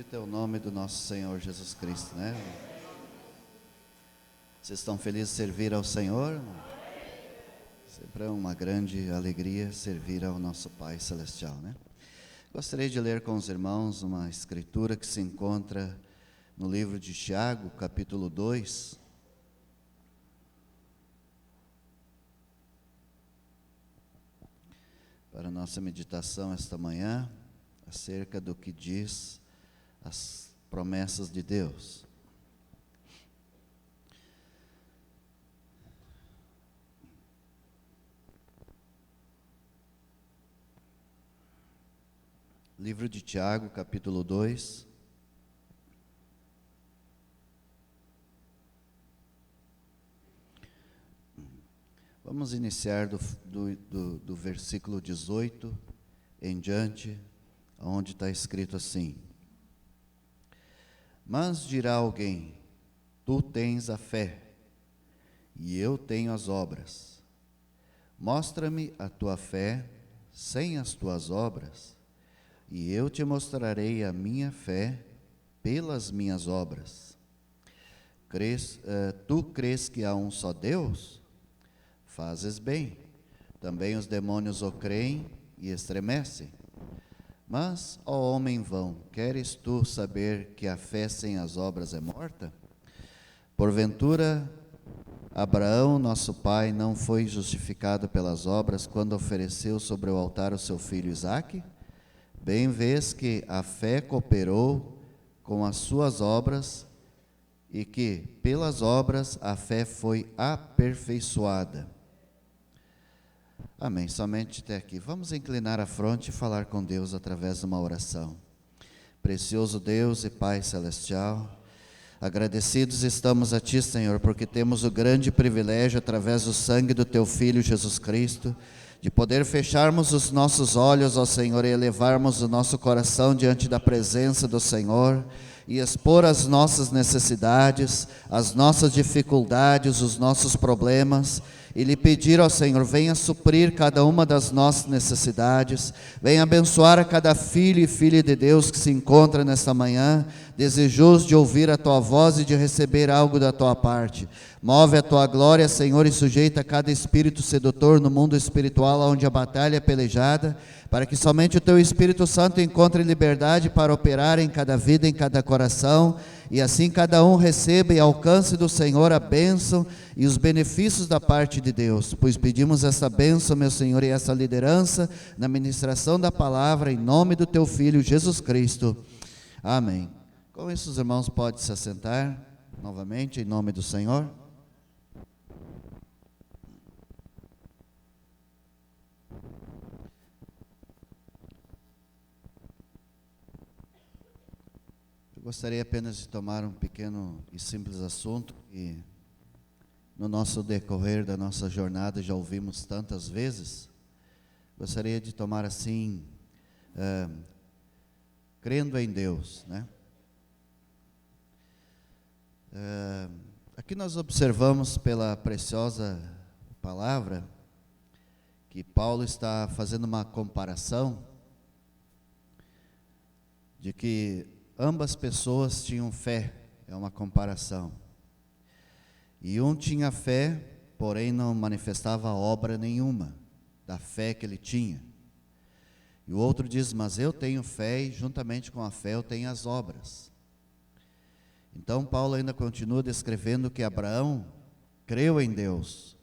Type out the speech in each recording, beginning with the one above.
Bendito é o nome do nosso Senhor Jesus Cristo, né? Vocês estão felizes de servir ao Senhor? Sempre é uma grande alegria servir ao nosso Pai Celestial, né? Gostaria de ler com os irmãos uma escritura que se encontra no livro de Tiago, capítulo 2. Para a nossa meditação esta manhã, acerca do que diz as promessas de Deus. Livro de Tiago, capítulo 2. Vamos iniciar do versículo 18 em diante, onde está escrito assim: Mas dirá alguém, tu tens a fé, e eu tenho as obras. Mostra-me a tua fé sem as tuas obras, e eu te mostrarei a minha fé pelas minhas obras. Tu crês que há um só Deus? Fazes bem. Também os demônios o creem e estremecem. Mas, ó homem vão, queres tu saber que a fé sem as obras é morta? Porventura, Abraão, nosso pai, não foi justificado pelas obras quando ofereceu sobre o altar o seu filho Isaque? Bem vês que a fé cooperou com as suas obras e que, pelas obras, a fé foi aperfeiçoada. Amém. Somente até aqui. Vamos inclinar a fronte e falar com Deus através de uma oração. Precioso Deus e Pai Celestial, agradecidos estamos a Ti, Senhor, porque temos o grande privilégio, através do sangue do Teu Filho Jesus Cristo, de poder fecharmos os nossos olhos, ó Senhor, e elevarmos o nosso coração diante da presença do Senhor, e expor as nossas necessidades, as nossas dificuldades, os nossos problemas, e lhe pedir ao Senhor, venha suprir cada uma das nossas necessidades, venha abençoar a cada filho e filha de Deus que se encontra nesta manhã, desejoso de ouvir a Tua voz e de receber algo da Tua parte. Move a Tua glória, Senhor, e sujeita cada espírito sedutor no mundo espiritual, onde a batalha é pelejada, para que somente o Teu Espírito Santo encontre liberdade para operar em cada vida, em cada coração, e assim cada um receba e alcance do Senhor a bênção e os benefícios da parte de Deus, pois pedimos essa bênção, meu Senhor, e essa liderança na ministração da palavra, em nome do Teu Filho Jesus Cristo. Amém. Com isso, os irmãos podem se assentar novamente, em nome do Senhor. Gostaria apenas de tomar um pequeno e simples assunto que no nosso decorrer da nossa jornada já ouvimos tantas vezes. Gostaria de tomar assim, crendo em Deus, né? Aqui nós observamos pela preciosa palavra que Paulo está fazendo uma comparação de que ambas pessoas tinham fé, é uma comparação. E um tinha fé, porém não manifestava obra nenhuma da fé que ele tinha. E o outro diz, mas eu tenho fé e juntamente com a fé eu tenho as obras. Então Paulo ainda continua descrevendo que Abraão creu em Deus,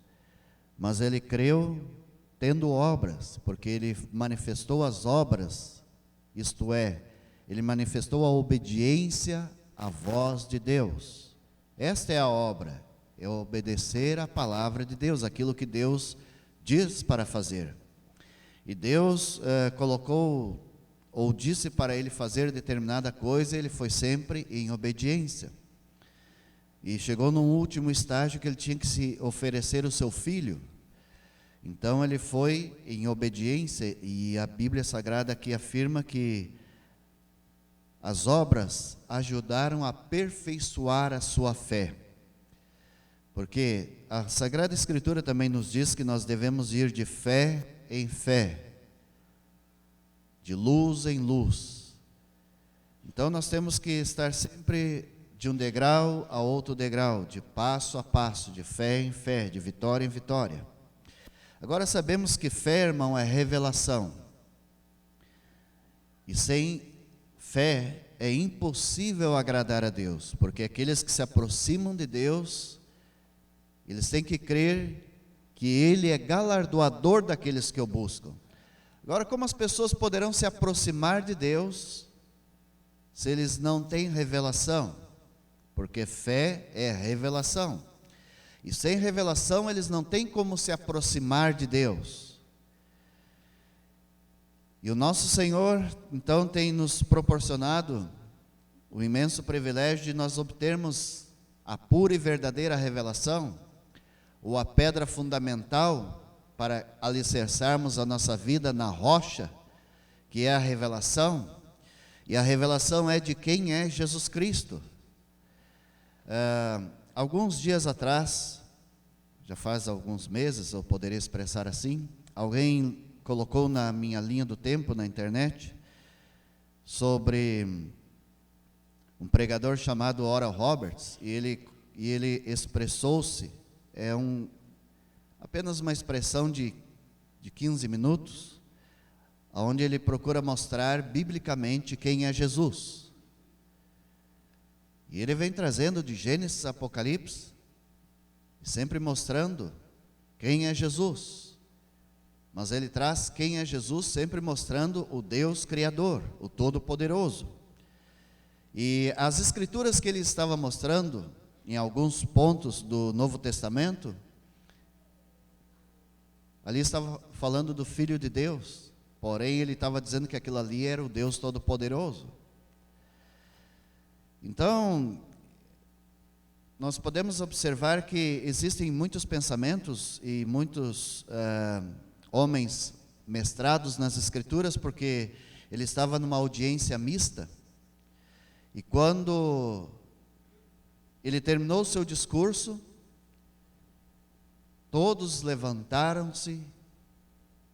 mas ele creu tendo obras, porque ele manifestou as obras, isto é, ele manifestou a obediência à voz de Deus. Esta é a obra, é obedecer à palavra de Deus, aquilo que Deus diz para fazer. E Deus colocou, ou disse para ele fazer determinada coisa, ele foi sempre em obediência. E chegou num último estágio que ele tinha que se oferecer o seu filho. Então ele foi em obediência, e a Bíblia Sagrada aqui afirma que as obras ajudaram a aperfeiçoar a sua fé. Porque a Sagrada Escritura também nos diz que nós devemos ir de fé em fé, de luz em luz. Então nós temos que estar sempre de um degrau a outro degrau, de passo a passo, de fé em fé, de vitória em vitória. Agora sabemos que fé, irmão, é revelação. E sem fé é impossível agradar a Deus, porque aqueles que se aproximam de Deus, eles têm que crer que Ele é galardoador daqueles que o buscam. Agora, como as pessoas poderão se aproximar de Deus se eles não têm revelação? Porque fé é revelação. E sem revelação eles não têm como se aproximar de Deus. E o nosso Senhor, então, tem nos proporcionado o imenso privilégio de nós obtermos a pura e verdadeira revelação, ou a pedra fundamental para alicerçarmos a nossa vida na rocha, que é a revelação. E a revelação é de quem é Jesus Cristo. Alguns dias atrás, já faz alguns meses, eu poderia expressar assim, alguém colocou na minha linha do tempo na internet sobre um pregador chamado Oral Roberts, e ele expressou-se, apenas uma expressão de 15 minutos, onde ele procura mostrar biblicamente quem é Jesus. E ele vem trazendo de Gênesis a Apocalipse, sempre mostrando quem é Jesus. Mas ele traz quem é Jesus, sempre mostrando o Deus Criador, o Todo-Poderoso. E as escrituras que ele estava mostrando, em alguns pontos do Novo Testamento, ali estava falando do Filho de Deus, porém ele estava dizendo que aquilo ali era o Deus Todo-Poderoso. Então, nós podemos observar que existem muitos pensamentos e muitos homens mestrados nas Escrituras, porque ele estava numa audiência mista, e quando ele terminou o seu discurso, todos levantaram-se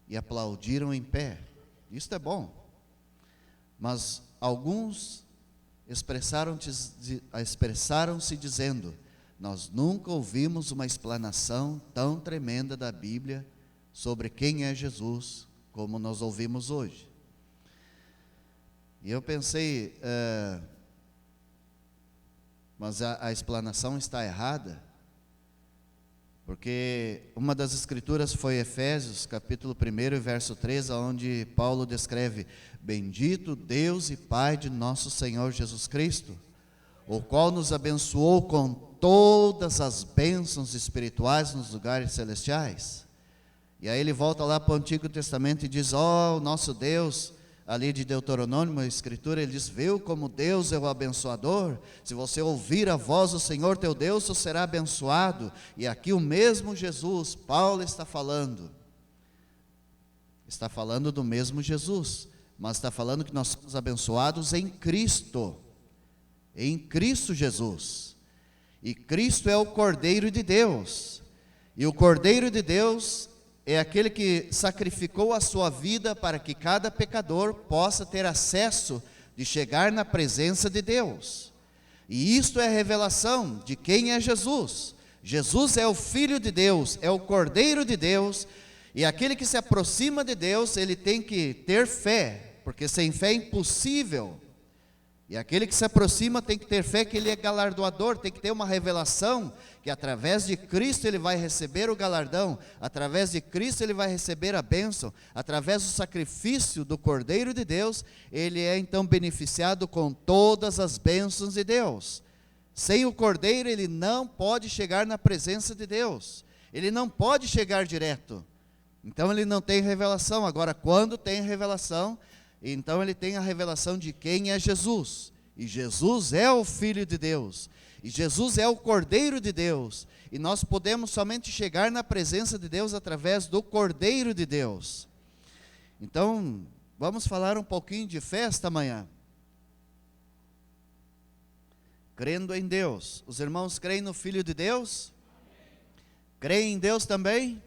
e aplaudiram em pé. Isto é bom, mas alguns expressaram-se dizendo: nós nunca ouvimos uma explanação tão tremenda da Bíblia sobre quem é Jesus como nós ouvimos hoje. E eu pensei, mas a explanação está errada, porque uma das escrituras foi Efésios, capítulo 1, verso 3, onde Paulo descreve: bendito Deus e Pai de nosso Senhor Jesus Cristo, o qual nos abençoou com todas as bênçãos espirituais nos lugares celestiais. E aí ele volta lá para o Antigo Testamento e diz: o nosso Deus, ali de Deuteronômio, a escritura, ele diz: viu como Deus é o abençoador? Se você ouvir a voz do Senhor teu Deus, você será abençoado. E aqui o mesmo Jesus, Paulo está falando do mesmo Jesus, mas está falando que nós somos abençoados em Cristo Jesus. E Cristo é o Cordeiro de Deus, e o Cordeiro de Deus é aquele que sacrificou a sua vida para que cada pecador possa ter acesso de chegar na presença de Deus. E isto é a revelação de quem é Jesus. Jesus é o Filho de Deus, é o Cordeiro de Deus, e aquele que se aproxima de Deus, ele tem que ter fé, porque sem fé é impossível. E aquele que se aproxima tem que ter fé que ele é galardoador, tem que ter uma revelação que através de Cristo ele vai receber o galardão, através de Cristo ele vai receber a bênção, através do sacrifício do Cordeiro de Deus, ele é então beneficiado com todas as bênçãos de Deus. Sem o Cordeiro ele não pode chegar na presença de Deus, ele não pode chegar direto, então ele não tem revelação. Agora, quando tem revelação, então ele tem a revelação de quem é Jesus, e Jesus é o Filho de Deus, e Jesus é o Cordeiro de Deus, e nós podemos somente chegar na presença de Deus através do Cordeiro de Deus. Então, vamos falar um pouquinho de fé esta manhã. Crendo em Deus. Os irmãos creem no Filho de Deus? Creem em Deus também?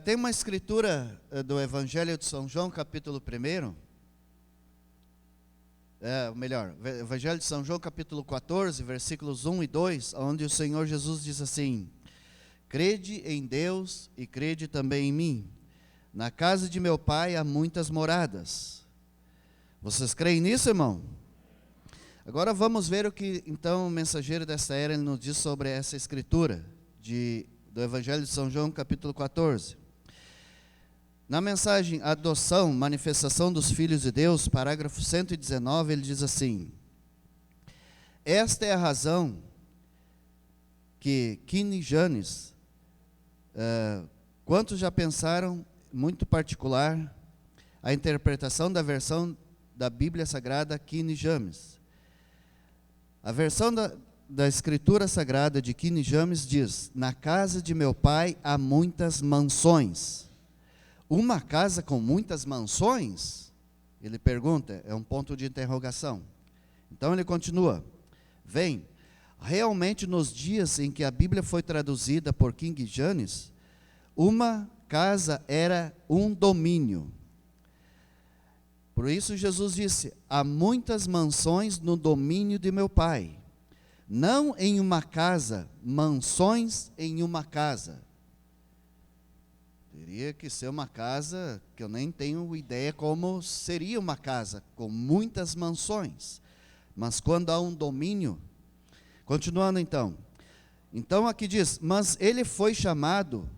Tem uma escritura do Evangelho de São João, capítulo 1, melhor, Evangelho de São João, capítulo 14, versículos 1 e 2, onde o Senhor Jesus diz assim: crede em Deus e crede também em mim. Na casa de meu Pai há muitas moradas. Vocês creem nisso, irmão? Agora vamos ver o que então o mensageiro desta era nos diz sobre essa escritura do Evangelho de São João, capítulo 14. Na mensagem Adoção, Manifestação dos Filhos de Deus, parágrafo 119, ele diz assim: esta é a razão que King James, quantos já pensaram, muito particular, a interpretação da versão da Bíblia Sagrada King James. A versão da Escritura Sagrada de King James diz: na casa de meu pai há muitas mansões. Uma casa com muitas mansões? Ele pergunta, é um ponto de interrogação. Então ele continua: vem, realmente nos dias em que a Bíblia foi traduzida por King James, uma casa era um domínio. Por isso Jesus disse: há muitas mansões no domínio de meu pai. Não em uma casa, mansões em uma casa. Teria que ser uma casa que eu nem tenho ideia como seria uma casa, com muitas mansões. Mas quando há um domínio, continuando então. Então aqui diz: mas ele foi chamado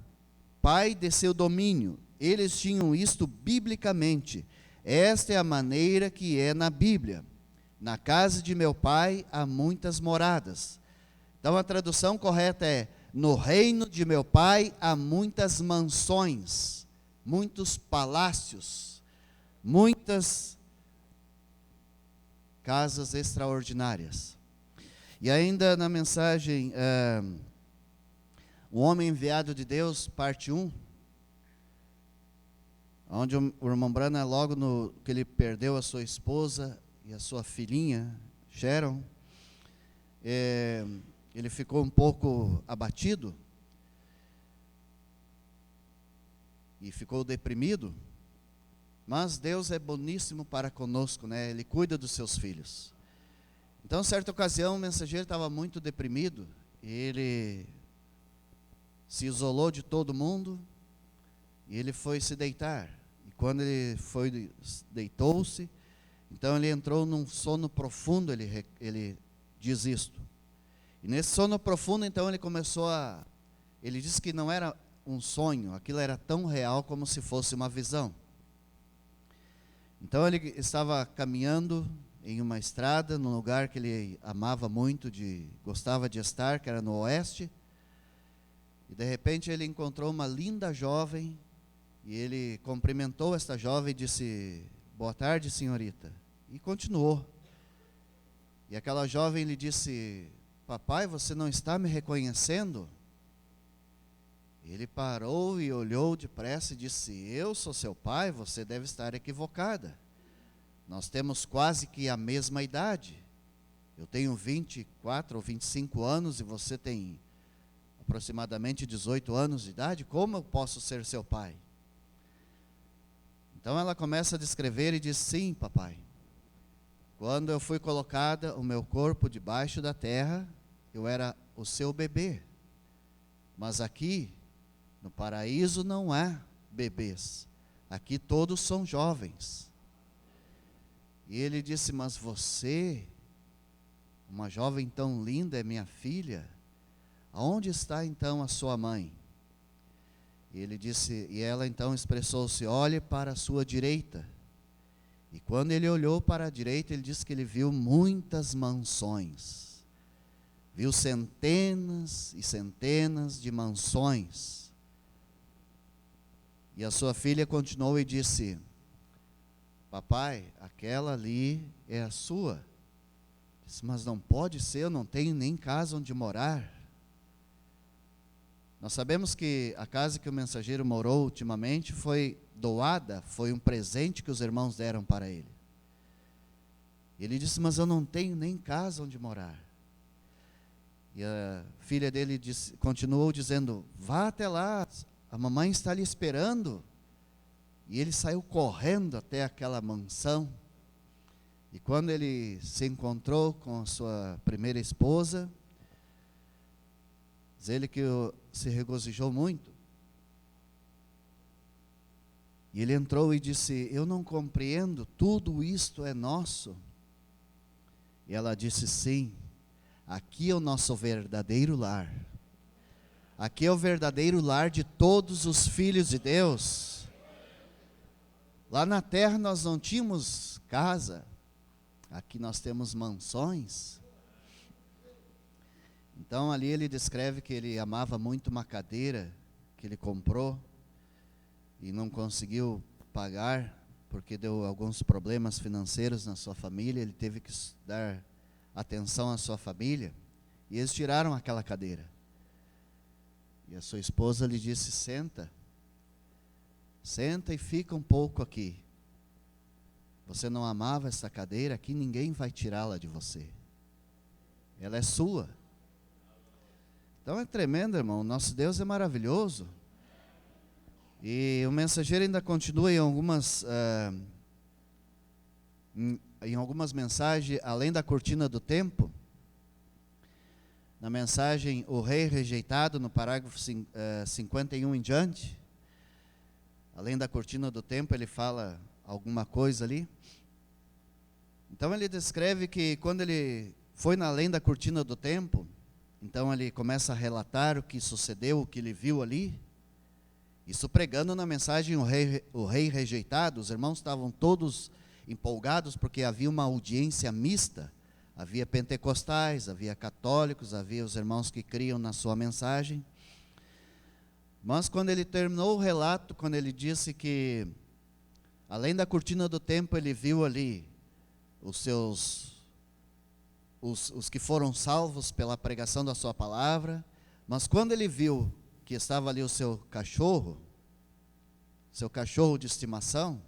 pai de seu domínio. Eles tinham isto biblicamente. Esta é a maneira que é na Bíblia. Na casa de meu pai há muitas moradas. Então a tradução correta é: no reino de meu pai há muitas mansões, muitos palácios, muitas casas extraordinárias. E ainda na mensagem O Homem Enviado de Deus, parte 1, onde o irmão Branham, logo no que ele perdeu a sua esposa e a sua filhinha, Sharon, ele ficou um pouco abatido e ficou deprimido, mas Deus é boníssimo para conosco, né? Ele cuida dos seus filhos. Então, certa ocasião, o mensageiro estava muito deprimido, e ele se isolou de todo mundo, e ele foi se deitar. E quando ele deitou-se, então ele entrou num sono profundo, ele diz isto. E nesse sono profundo, então, ele disse que não era um sonho, aquilo era tão real como se fosse uma visão. Então ele estava caminhando em uma estrada, num lugar que ele amava muito, gostava de estar, que era no oeste, e de repente ele encontrou uma linda jovem, e ele cumprimentou esta jovem e disse: boa tarde, senhorita, e continuou. E aquela jovem lhe disse: papai, você não está me reconhecendo? Ele parou e olhou depressa e disse: eu sou seu pai, você deve estar equivocada. Nós temos quase que a mesma idade. Eu tenho 24 ou 25 anos e você tem aproximadamente 18 anos de idade. Como eu posso ser seu pai? Então ela começa a descrever e diz: sim, papai. Quando eu fui colocada o meu corpo debaixo da terra, eu era o seu bebê. Mas aqui, no paraíso, não há bebês. Aqui todos são jovens. E ele disse: mas você, uma jovem tão linda, é minha filha? Aonde está então a sua mãe? E ele disse, e ela então expressou-se: olhe para a sua direita. E quando ele olhou para a direita, ele disse que ele viu muitas mansões. Viu centenas e centenas de mansões. E a sua filha continuou e disse: papai, aquela ali é a sua. Disse: mas não pode ser, eu não tenho nem casa onde morar. Nós sabemos que a casa que o mensageiro morou ultimamente foi doada, foi um presente que os irmãos deram para ele. Ele disse: mas eu não tenho nem casa onde morar. E a filha dele continuou dizendo: vá até lá, a mamãe está lhe esperando. E ele saiu correndo até aquela mansão. E quando ele se encontrou com a sua primeira esposa, diz ele que se regozijou muito. E ele entrou e disse: eu não compreendo, tudo isto é nosso. E ela disse: sim, aqui é o nosso verdadeiro lar. Aqui é o verdadeiro lar de todos os filhos de Deus. Lá na terra nós não tínhamos casa, aqui nós temos mansões. Então ali ele descreve que ele amava muito uma cadeira que ele comprou e não conseguiu pagar, porque deu alguns problemas financeiros na sua família, ele teve que dar atenção à sua família, e eles tiraram aquela cadeira. E a sua esposa lhe disse: senta e fica um pouco aqui. Você não amava essa cadeira, aqui ninguém vai tirá-la de você. Ela é sua. Então é tremendo, irmão, nosso Deus é maravilhoso. E o mensageiro ainda continua em algumas mensagens, além da cortina do tempo. Na mensagem O Rei Rejeitado, no parágrafo 51 em diante, além da cortina do tempo, ele fala alguma coisa ali. Então ele descreve que quando ele foi além da cortina do tempo, então ele começa a relatar o que sucedeu, o que ele viu ali. Isso pregando na mensagem o rei Rejeitado. Os irmãos estavam todos empolgados porque havia uma audiência mista. Havia pentecostais, havia católicos, havia os irmãos que criam na sua mensagem. Mas quando ele terminou o relato, quando ele disse que além da cortina do tempo ele viu ali os que foram salvos pela pregação da sua palavra, mas quando ele viu que estava ali o seu cachorro de estimação,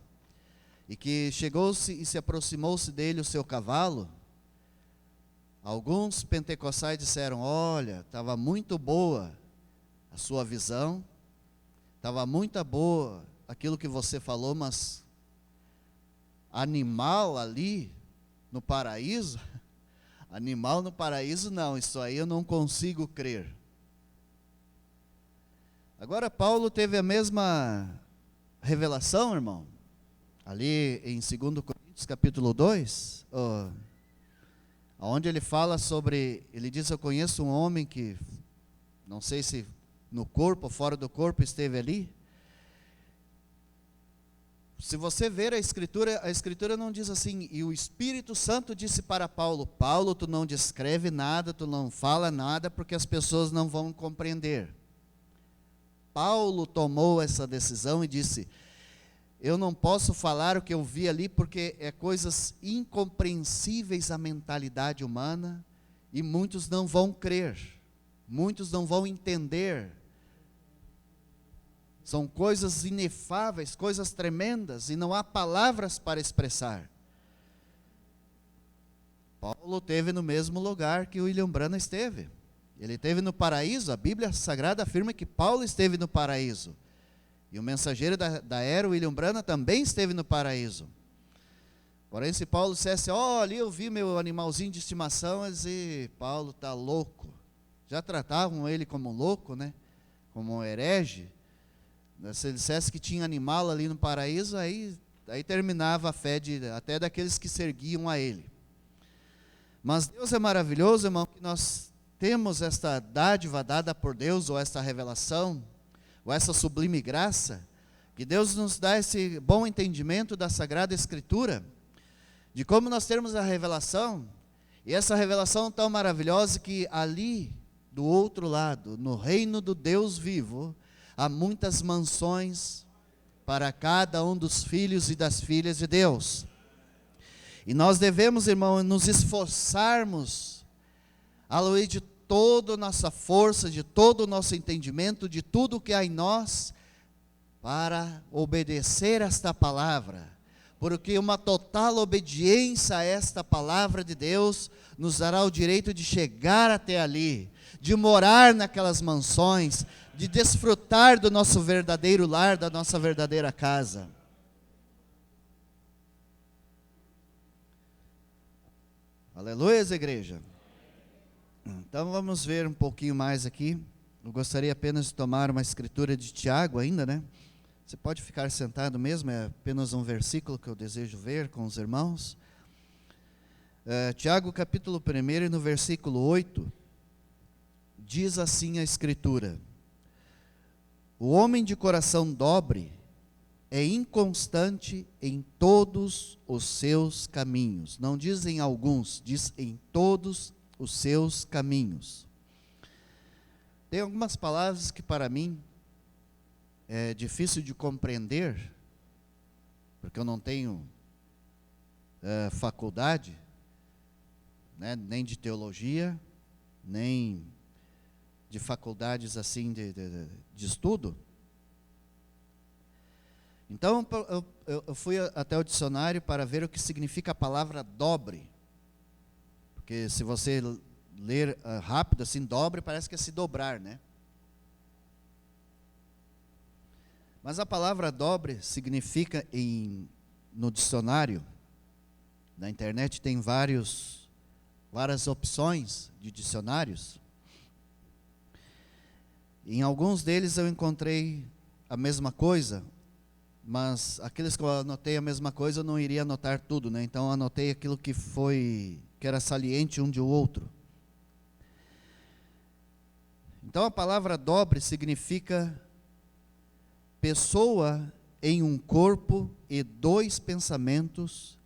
e que chegou-se e se aproximou-se dele o seu cavalo, alguns pentecostais disseram: olha, estava muito boa a sua visão, estava muito boa aquilo que você falou, mas animal ali no paraíso, animal no paraíso não, isso aí eu não consigo crer. Agora Paulo teve a mesma revelação, irmão, ali em 2 Coríntios capítulo 2, onde ele fala sobre, ele diz: eu conheço um homem que, não sei se no corpo ou fora do corpo, esteve ali. Se você ver a Escritura não diz assim: e o Espírito Santo disse para Paulo: Paulo, tu não descreve nada, tu não fala nada, porque as pessoas não vão compreender. Paulo tomou essa decisão e disse: eu não posso falar o que eu vi ali, porque é coisas incompreensíveis à mentalidade humana, e muitos não vão crer, muitos não vão entender. São coisas inefáveis, coisas tremendas, e não há palavras para expressar. Paulo esteve no mesmo lugar que o William Branham esteve. Ele esteve no paraíso. A Bíblia Sagrada afirma que Paulo esteve no paraíso. E o mensageiro da era, William Branham, também esteve no paraíso. Porém, se Paulo dissesse: ali eu vi meu animalzinho de estimação, eles diziam: Paulo está louco. Já tratavam ele como louco, né? Como um herege. Se ele dissesse que tinha animal ali no paraíso, aí terminava a fé até daqueles que se erguiam a ele. Mas Deus é maravilhoso, irmão, que nós temos esta dádiva dada por Deus, ou esta revelação, ou essa sublime graça, que Deus nos dá esse bom entendimento da Sagrada Escritura, de como nós temos a revelação, e essa revelação tão maravilhosa que ali, do outro lado, no reino do Deus vivo, há muitas mansões para cada um dos filhos e das filhas de Deus. E nós devemos, irmão, nos esforçarmos, aloe de toda a nossa força, de todo o nosso entendimento, de tudo que há em nós, para obedecer esta palavra, porque uma total obediência a esta palavra de Deus nos dará o direito de chegar até ali, de morar naquelas mansões, de desfrutar do nosso verdadeiro lar, da nossa verdadeira casa. Aleluia, igreja. Então vamos ver um pouquinho mais aqui. Eu gostaria apenas de tomar uma escritura de Tiago ainda, né? Você pode ficar sentado mesmo, é apenas um versículo que eu desejo ver com os irmãos. Tiago capítulo 1 e no versículo 8, diz assim a escritura: o homem de coração dobre é inconstante em todos os seus caminhos. Não diz em alguns, diz em todos os seus caminhos. Tem algumas palavras que para mim é difícil de compreender, porque eu não tenho faculdade, né, nem de teologia, nem de faculdades assim de estudo. Então eu fui até o dicionário para ver o que significa a palavra dobre, porque se você ler rápido assim, dobre parece que é se dobrar, né? Mas a palavra dobre significa no dicionário, na internet tem várias opções de dicionários. Em alguns deles eu encontrei a mesma coisa, mas aqueles que eu anotei a mesma coisa eu não iria anotar tudo, né? Então eu anotei aquilo que era saliente um de outro. Então a palavra dobre significa pessoa em um corpo e dois pensamentos,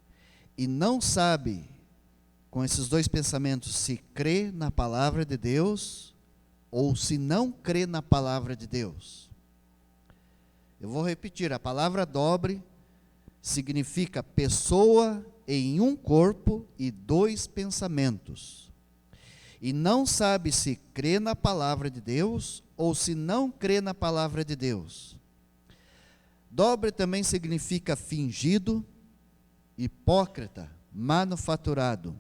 e não sabe, com esses dois pensamentos, se crê na palavra de Deus ou se não crê na palavra de Deus. Eu vou repetir, a palavra dobre significa pessoa em um corpo e dois pensamentos, e não sabe se crê na palavra de Deus ou se não crê na palavra de Deus. Dobre também significa fingido, hipócrita, manufaturado.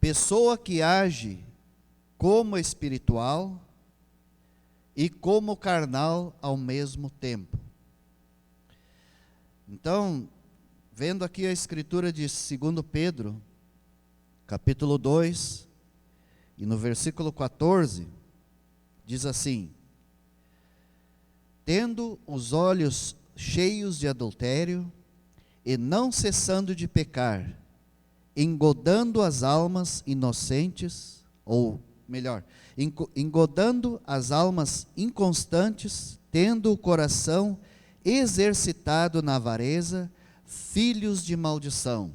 Pessoa que age como espiritual e como carnal ao mesmo tempo. Então, vendo aqui a escritura de 2 Pedro, capítulo 2, e no versículo 14, diz assim: tendo os olhos cheios de adultério, e não cessando de pecar, engodando as almas inocentes, ou melhor, engodando as almas inconstantes, tendo o coração exercitado na avareza, filhos de maldição.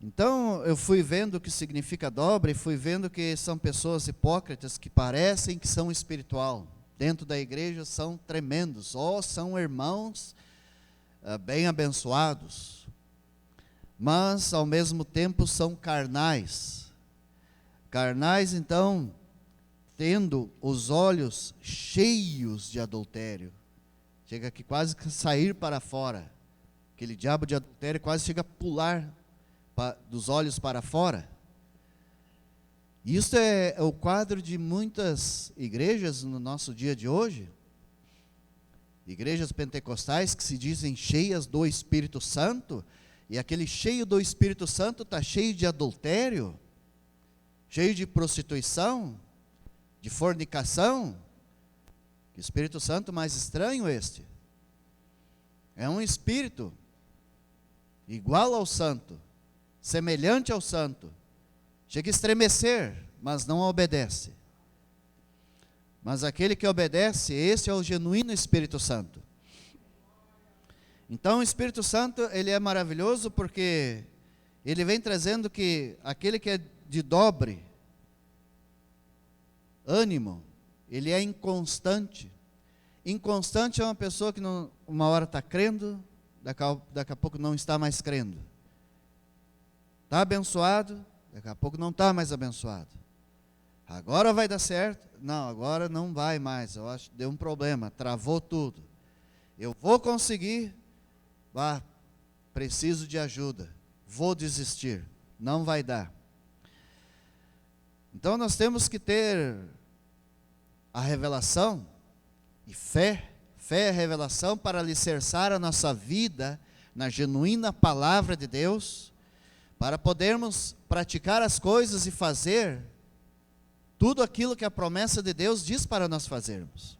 Então eu fui vendo o que significa dobre, fui vendo que são pessoas hipócritas que parecem que são espiritual. Dentro da igreja são tremendos, são irmãos bem abençoados, mas ao mesmo tempo são carnais. Carnais, então, tendo os olhos cheios de adultério. Chega que quase que sair para fora. Aquele diabo de adultério quase chega a pular dos olhos para fora. Isso é o quadro de muitas igrejas no nosso dia de hoje. Igrejas pentecostais que se dizem cheias do Espírito Santo, e aquele cheio do Espírito Santo está cheio de adultério, cheio de prostituição, de fornicação. Que Espírito Santo mais estranho este. É um espírito igual ao santo, semelhante ao santo, chega a estremecer, mas não obedece. Mas aquele que obedece, esse é o genuíno Espírito Santo. Então o Espírito Santo, ele é maravilhoso porque ele vem trazendo que aquele que é de dobre ânimo, ele é inconstante. Inconstante é uma pessoa que uma hora está crendo, daqui a pouco não está mais crendo. Está abençoado, daqui a pouco não está mais abençoado. Agora vai dar certo? Não, agora não vai mais. Eu acho que deu um problema, travou tudo. Eu vou conseguir? Preciso de ajuda. Vou desistir. Não vai dar. Então nós temos que ter a revelação e fé. Fé é a revelação para alicerçar a nossa vida na genuína palavra de Deus, para podermos praticar as coisas e fazer tudo aquilo que a promessa de Deus diz para nós fazermos.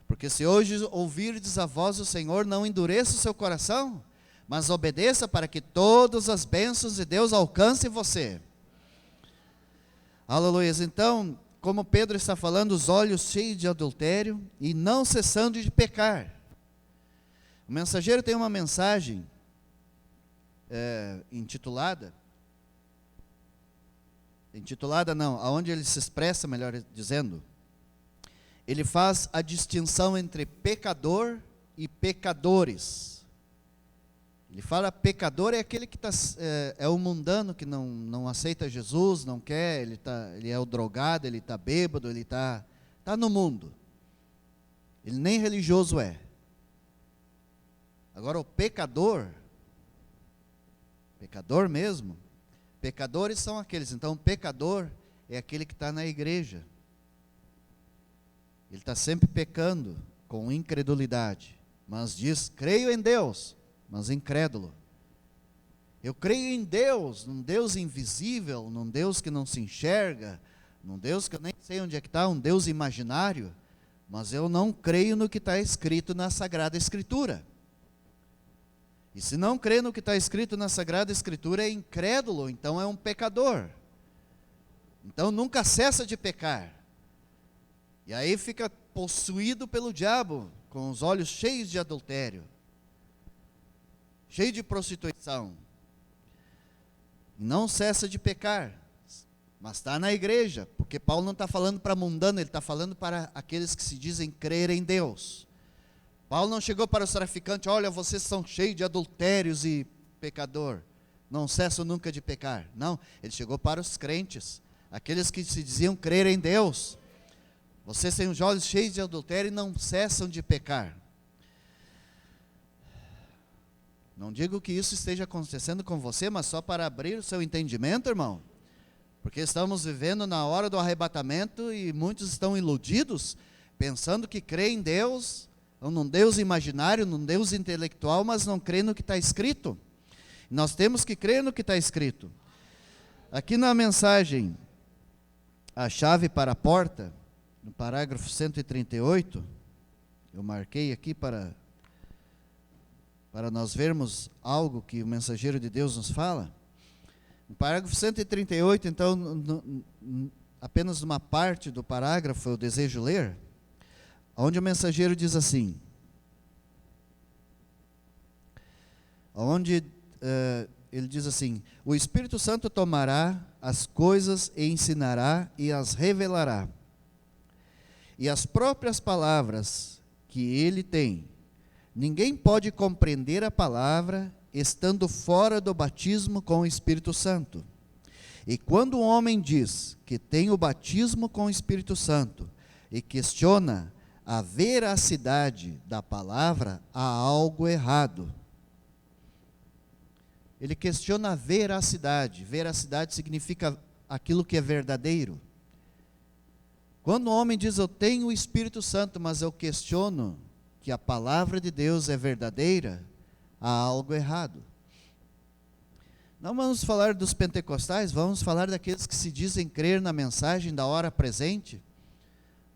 Porque se hoje ouvirdes a voz do Senhor, não endureça o seu coração, mas obedeça para que todas as bênçãos de Deus alcancem você. Aleluia. Então, como Pedro está falando, os olhos cheios de adultério e não cessando de pecar. O mensageiro tem uma mensagem intitulada não, aonde ele se expressa, melhor dizendo, ele faz a distinção entre pecador e pecadores. Ele fala, pecador é aquele que é o mundano, que não aceita Jesus, não quer, ele é o drogado, ele está bêbado, ele está no mundo. Ele nem religioso é. Agora o pecador mesmo, pecadores são aqueles, então o pecador é aquele que está na igreja. Ele está sempre pecando com incredulidade, mas diz, creio em Deus, mas incrédulo. Eu creio em Deus, num Deus invisível, num Deus que não se enxerga, num Deus que eu nem sei onde é que está, um Deus imaginário, mas eu não creio no que está escrito na Sagrada Escritura. E se não crê no que está escrito na Sagrada Escritura, é incrédulo, então é um pecador. Então nunca cessa de pecar. E aí fica possuído pelo diabo, com os olhos cheios de adultério, cheio de prostituição. Não cessa de pecar, mas está na igreja, porque Paulo não está falando para mundano, ele está falando para aqueles que se dizem crer em Deus. Paulo não chegou para os traficantes, olha, vocês são cheios de adultérios e pecador, não cessam nunca de pecar. Não, ele chegou para os crentes, aqueles que se diziam crer em Deus. Vocês têm os olhos cheios de adultério e não cessam de pecar. Não digo que isso esteja acontecendo com você, mas só para abrir o seu entendimento, irmão. Porque estamos vivendo na hora do arrebatamento e muitos estão iludidos, pensando que crê em Deus, ou num Deus imaginário, num Deus intelectual, mas não crê no que está escrito. Nós temos que crer no que está escrito. Aqui na mensagem, a chave para a porta, no parágrafo 138, eu marquei aqui para nós vermos algo que o mensageiro de Deus nos fala. No parágrafo 138, então, apenas uma parte do parágrafo eu desejo ler, onde o mensageiro diz assim, ele diz assim, o Espírito Santo tomará as coisas e ensinará e as revelará. E as próprias palavras que ele tem, ninguém pode compreender a palavra estando fora do batismo com o Espírito Santo. E quando um homem diz que tem o batismo com o Espírito Santo e questiona a veracidade da palavra, há algo errado. Ele questiona a veracidade. Veracidade significa aquilo que é verdadeiro. Quando o homem diz, eu tenho o Espírito Santo, mas eu questiono que a palavra de Deus é verdadeira, há algo errado. Não vamos falar dos pentecostais, vamos falar daqueles que se dizem crer na mensagem da hora presente,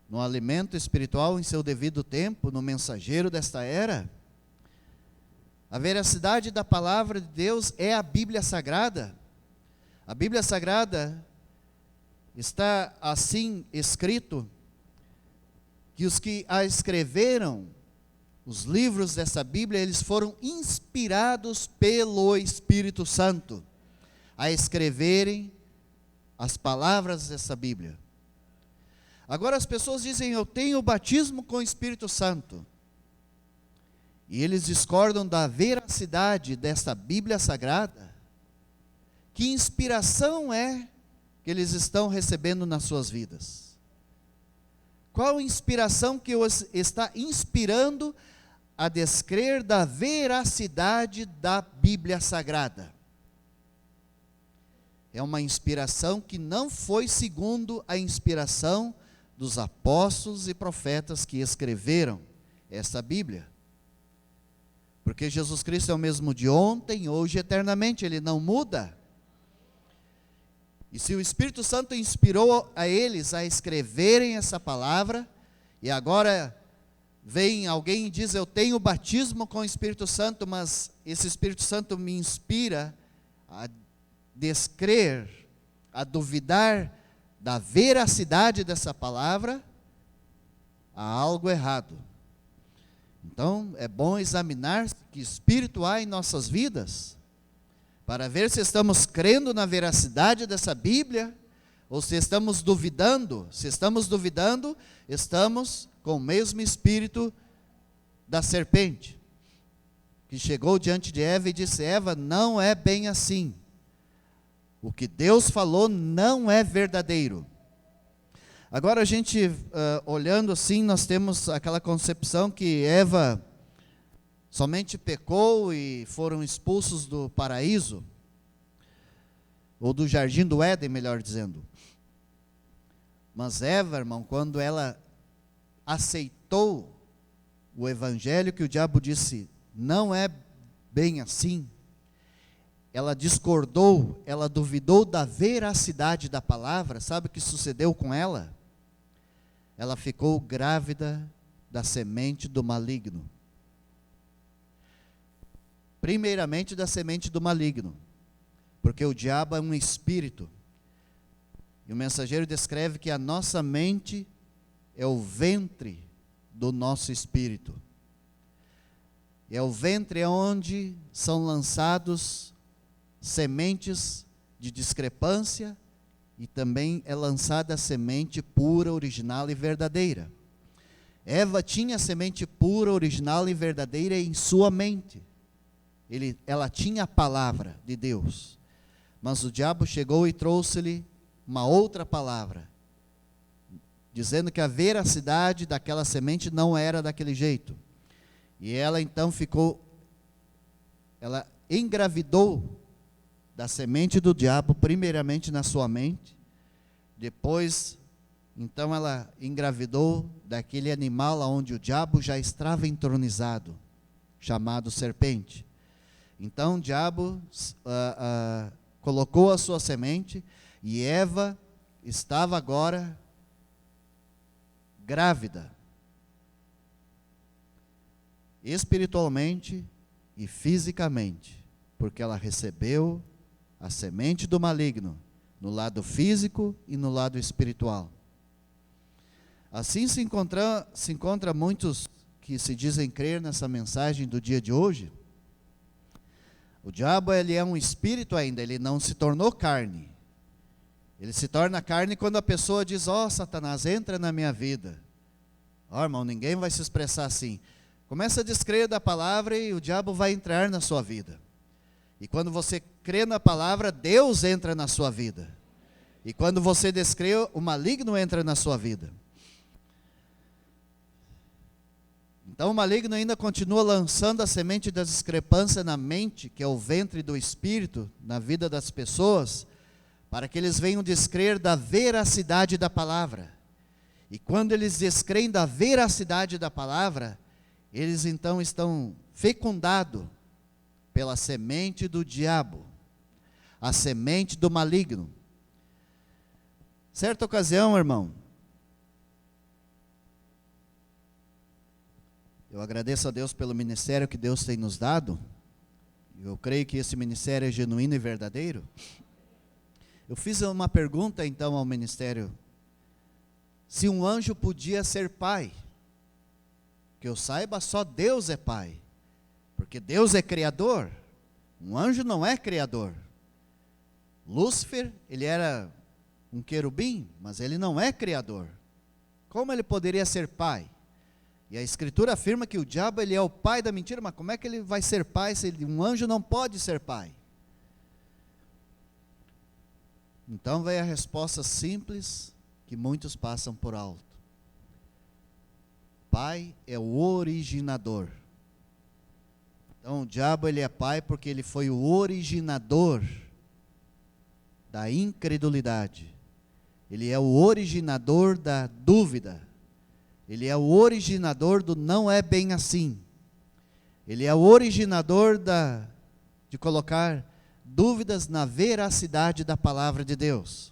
no alimento espiritual em seu devido tempo, no mensageiro desta era. A veracidade da palavra de Deus é a Bíblia Sagrada. A Bíblia Sagrada está assim escrito, que os que a escreveram, os livros dessa Bíblia, eles foram inspirados pelo Espírito Santo a escreverem as palavras dessa Bíblia. Agora as pessoas dizem, eu tenho o batismo com o Espírito Santo. E eles discordam da veracidade desta Bíblia Sagrada. Que inspiração é que eles estão recebendo nas suas vidas? Qual inspiração que os está inspirando a descrer da veracidade da Bíblia Sagrada? É uma inspiração que não foi segundo a inspiração dos apóstolos e profetas que escreveram essa Bíblia. Porque Jesus Cristo é o mesmo de ontem, hoje e eternamente, Ele não muda. E se o Espírito Santo inspirou a eles a escreverem essa palavra, e agora vem alguém e diz, eu tenho batismo com o Espírito Santo, mas esse Espírito Santo me inspira a descrer, a duvidar da veracidade dessa palavra, há algo errado. Então, é bom examinar que espírito há em nossas vidas, para ver se estamos crendo na veracidade dessa Bíblia, ou se estamos duvidando. Se estamos duvidando, estamos com o mesmo espírito da serpente, que chegou diante de Eva e disse, Eva, não é bem assim. O que Deus falou não é verdadeiro. Agora a gente, olhando assim, nós temos aquela concepção que Eva somente pecou e foram expulsos do paraíso, ou do jardim do Éden, melhor dizendo. Mas Eva, irmão, quando ela aceitou o evangelho que o diabo disse, não é bem assim, ela discordou, ela duvidou da veracidade da palavra. Sabe o que sucedeu com ela? Ela ficou grávida da semente do maligno. Primeiramente da semente do maligno, porque o diabo é um espírito, e o mensageiro descreve que a nossa mente é o ventre do nosso espírito, é o ventre onde são lançados sementes de discrepância, e também é lançada a semente pura, original e verdadeira. Eva tinha a semente pura, original e verdadeira em sua mente. Ela tinha a palavra de Deus, mas o diabo chegou e trouxe-lhe uma outra palavra, dizendo que a veracidade daquela semente não era daquele jeito. E ela então ela engravidou da semente do diabo, primeiramente na sua mente, depois, então ela engravidou daquele animal onde o diabo já estava entronizado, chamado serpente. Então o diabo colocou a sua semente, e Eva estava agora grávida, espiritualmente e fisicamente, porque ela recebeu a semente do maligno, no lado físico e no lado espiritual. Assim se encontra muitos que se dizem crer nessa mensagem do dia de hoje. O diabo, ele é um espírito ainda, ele não se tornou carne. Ele se torna carne quando a pessoa diz, Satanás, entra na minha vida. Irmão, ninguém vai se expressar assim. Começa a descrer da palavra e o diabo vai entrar na sua vida. E quando você crê na palavra, Deus entra na sua vida. E quando você descrê, o maligno entra na sua vida. Então o maligno ainda continua lançando a semente da discrepância na mente, que é o ventre do espírito, na vida das pessoas, para que eles venham descrer da veracidade da palavra. E quando eles descreem da veracidade da palavra, eles então estão fecundados pela semente do diabo, a semente do maligno. Certa ocasião, irmão, eu agradeço a Deus pelo ministério que Deus tem nos dado. Eu creio que esse ministério é genuíno e verdadeiro. Eu fiz uma pergunta então ao ministério, se um anjo podia ser pai. Que eu saiba, só Deus é pai, porque Deus é criador, um anjo não é criador. Lúcifer, ele era um querubim, mas ele não é criador. Como ele poderia ser pai? E a Escritura afirma que o diabo, ele é o pai da mentira, mas como é que ele vai ser pai se um anjo não pode ser pai? Então vem a resposta simples que muitos passam por alto. Pai é o originador. Então o diabo, ele é pai porque ele foi o originador da incredulidade. Ele é o originador da dúvida. Ele é o originador do não é bem assim. Ele é o originador de colocar dúvidas na veracidade da palavra de Deus.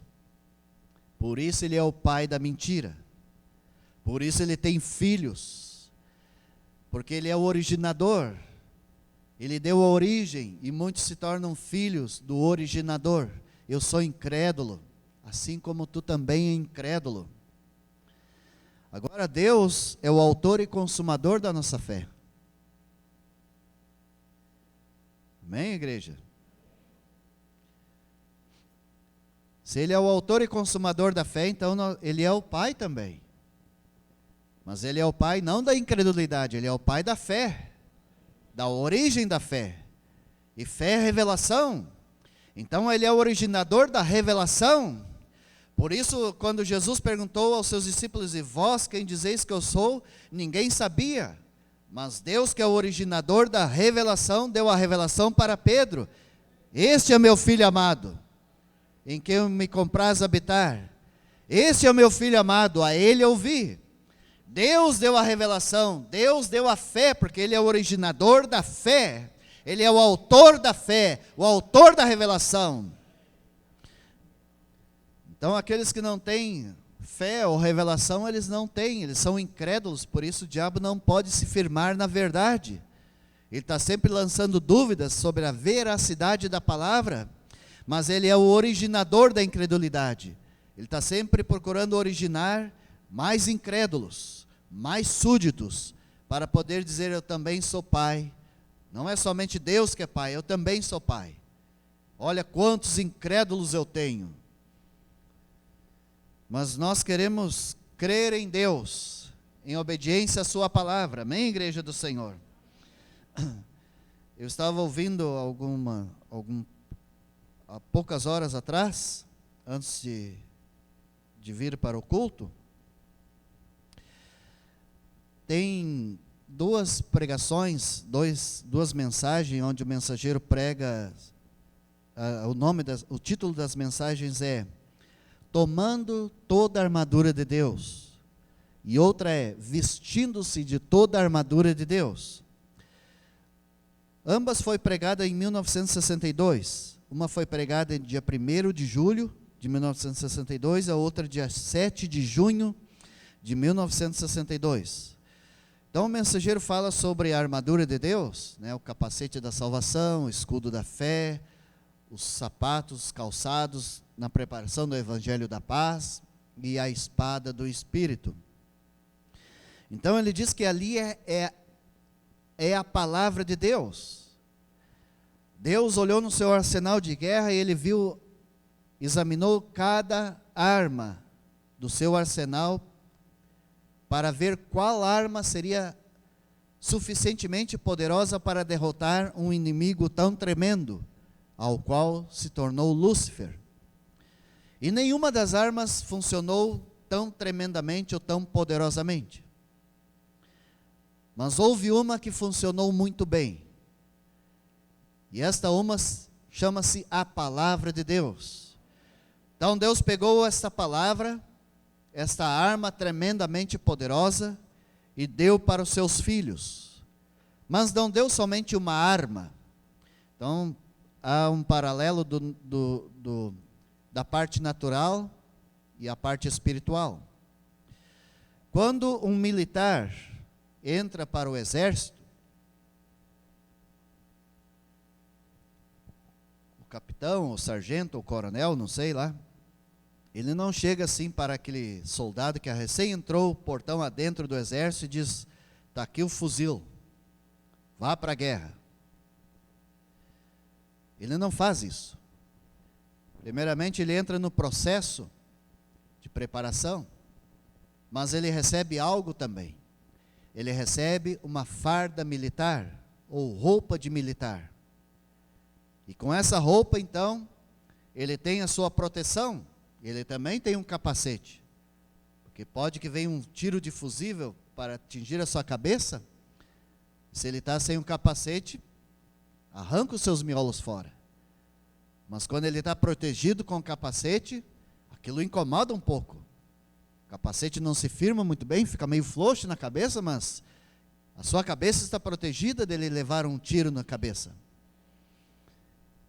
Por isso ele é o pai da mentira. Por isso ele tem filhos. Porque ele é o originador. Ele deu a origem e muitos se tornam filhos do originador. Eu sou incrédulo, assim como tu também é incrédulo. Agora Deus é o autor e consumador da nossa fé. Amém, igreja? Se Ele é o autor e consumador da fé, então Ele é o Pai também. Mas Ele é o Pai não da incredulidade, Ele é o Pai da fé, da origem da fé. E fé é revelação. Então Ele é o originador da revelação. Por isso, quando Jesus perguntou aos seus discípulos, e vós quem dizeis que eu sou? Ninguém sabia. Mas Deus, que é o originador da revelação, deu a revelação para Pedro. Este é meu filho amado, em quem me compraz habitar. Este é o meu filho amado, a ele ouvi. Deus deu a revelação, Deus deu a fé, porque Ele é o originador da fé. Ele é o autor da fé, o autor da revelação. Então aqueles que não têm fé ou revelação, eles não têm, eles são incrédulos, por isso o diabo não pode se firmar na verdade. Ele está sempre lançando dúvidas sobre a veracidade da palavra, mas ele é o originador da incredulidade. Ele está sempre procurando originar mais incrédulos, mais súditos, para poder dizer: eu também sou pai. Não é somente Deus que é pai, eu também sou pai. Olha quantos incrédulos eu tenho. Mas nós queremos crer em Deus, em obediência à sua palavra. Amém, igreja do Senhor? Eu estava ouvindo há poucas horas atrás, antes de vir para o culto, tem duas pregações, duas mensagens, onde o mensageiro prega, o título das mensagens é Tomando toda a armadura de Deus, e outra é Vestindo-se de toda a armadura de Deus. Ambas foi pregada em 1962, uma foi pregada dia 1º de julho de 1962, a outra dia 7 de junho de 1962. Então o mensageiro fala sobre a armadura de Deus, né, o capacete da salvação, o escudo da fé, os sapatos, os calçados na preparação do evangelho da paz e a espada do Espírito. Então ele diz que ali é a palavra de Deus. Deus olhou no seu arsenal de guerra e ele examinou cada arma do seu arsenal para ver qual arma seria suficientemente poderosa para derrotar um inimigo tão tremendo, ao qual se tornou Lúcifer. E nenhuma das armas funcionou tão tremendamente ou tão poderosamente. Mas houve uma que funcionou muito bem. E esta uma chama-se a palavra de Deus. Então Deus pegou esta palavra, esta arma tremendamente poderosa, e deu para os seus filhos. Mas não deu somente uma arma. Então há um paralelo da parte natural e a parte espiritual. Quando um militar entra para o exército, o capitão, o sargento, o coronel, não sei lá, ele não chega assim para aquele soldado que recém entrou, portão adentro do exército, e diz: está aqui o fuzil, vá para a guerra. Ele não faz isso. Primeiramente ele entra no processo de preparação, mas ele recebe algo também. Ele recebe uma farda militar, ou roupa de militar. E com essa roupa, então, ele tem a sua proteção. Ele também tem um capacete, porque pode que venha um tiro de fusível para atingir a sua cabeça. Se ele está sem um capacete, arranca os seus miolos fora. Mas quando ele está protegido com o capacete, aquilo incomoda um pouco. O capacete não se firma muito bem, fica meio frouxo na cabeça, mas a sua cabeça está protegida dele levar um tiro na cabeça.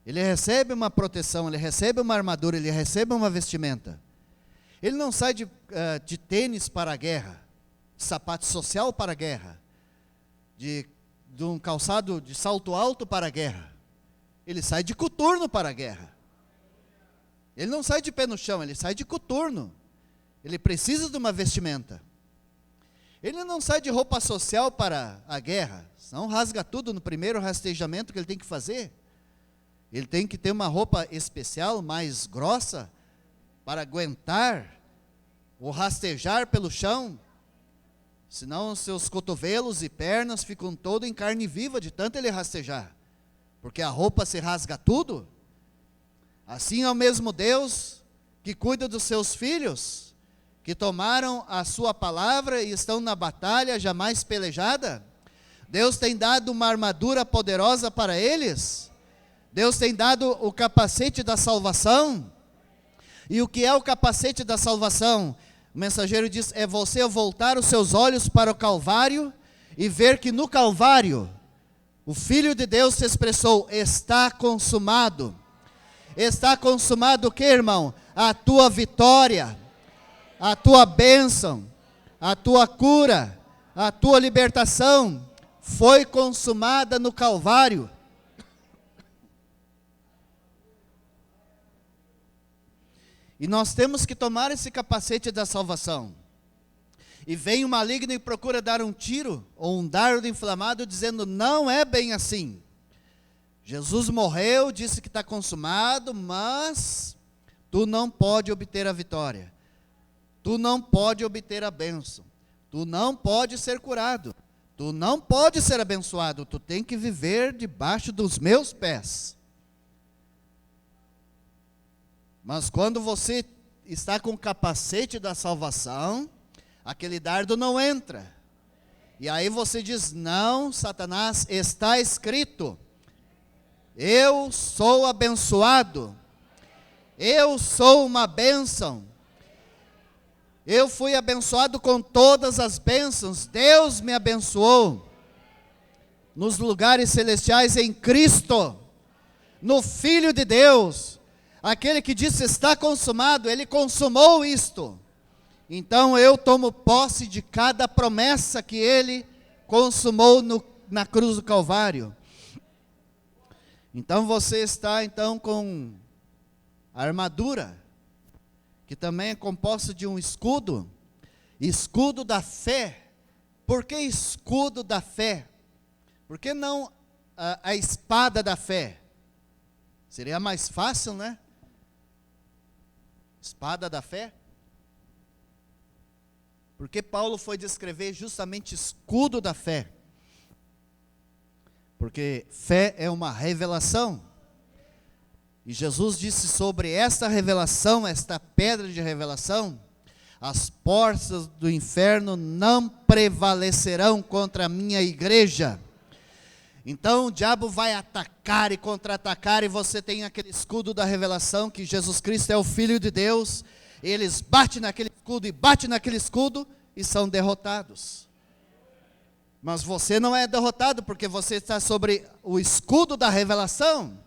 Ele recebe uma proteção, ele recebe uma armadura, ele recebe uma vestimenta. Ele não sai de tênis para a guerra, de sapato social para a guerra, de um calçado de salto alto para a guerra. Ele sai de coturno para a guerra. Ele não sai de pé no chão, ele sai de coturno. Ele precisa de uma vestimenta. Ele não sai de roupa social para a guerra, senão rasga tudo no primeiro rastejamento que ele tem que fazer. Ele tem que ter uma roupa especial, mais grossa, para aguentar o rastejar pelo chão, senão seus cotovelos e pernas ficam todo em carne viva de tanto ele rastejar, porque a roupa se rasga tudo. Assim é o mesmo Deus que cuida dos seus filhos, que tomaram a sua palavra e estão na batalha jamais pelejada. Deus tem dado uma armadura poderosa para eles. Deus tem dado o capacete da salvação. E o que é o capacete da salvação? O mensageiro diz, é você voltar os seus olhos para o Calvário e ver que no Calvário, o Filho de Deus se expressou, está consumado. Está consumado o que, irmão? A tua vitória, a tua bênção, a tua cura, a tua libertação, foi consumada no Calvário. E nós temos que tomar esse capacete da salvação. E vem o maligno e procura dar um tiro, ou um dardo inflamado, dizendo, não é bem assim. Jesus morreu, disse que está consumado, mas tu não pode obter a vitória. Tu não pode obter a bênção. Tu não pode ser curado. Tu não pode ser abençoado. Tu tem que viver debaixo dos meus pés. Mas quando você está com o capacete da salvação, aquele dardo não entra. E aí você diz, não, Satanás, está escrito, eu sou abençoado, eu sou uma bênção, eu fui abençoado com todas as bênçãos, Deus me abençoou, nos lugares celestiais em Cristo, no Filho de Deus, aquele que disse está consumado, ele consumou isto, então eu tomo posse de cada promessa que ele consumou na cruz do Calvário. Então você está com a armadura, que também é composta de um escudo da fé. Por que escudo da fé? Por que não a espada da fé? Seria mais fácil, né? Espada da fé. Porque Paulo foi descrever justamente escudo da fé? Porque fé é uma revelação. E Jesus disse sobre esta revelação, esta pedra de revelação, as portas do inferno não prevalecerão contra a minha igreja. Então o diabo vai atacar e contra-atacar, e você tem aquele escudo da revelação, que Jesus Cristo é o Filho de Deus. Eles batem naquele escudo e batem naquele escudo e são derrotados. Mas você não é derrotado, porque você está sobre o escudo da revelação.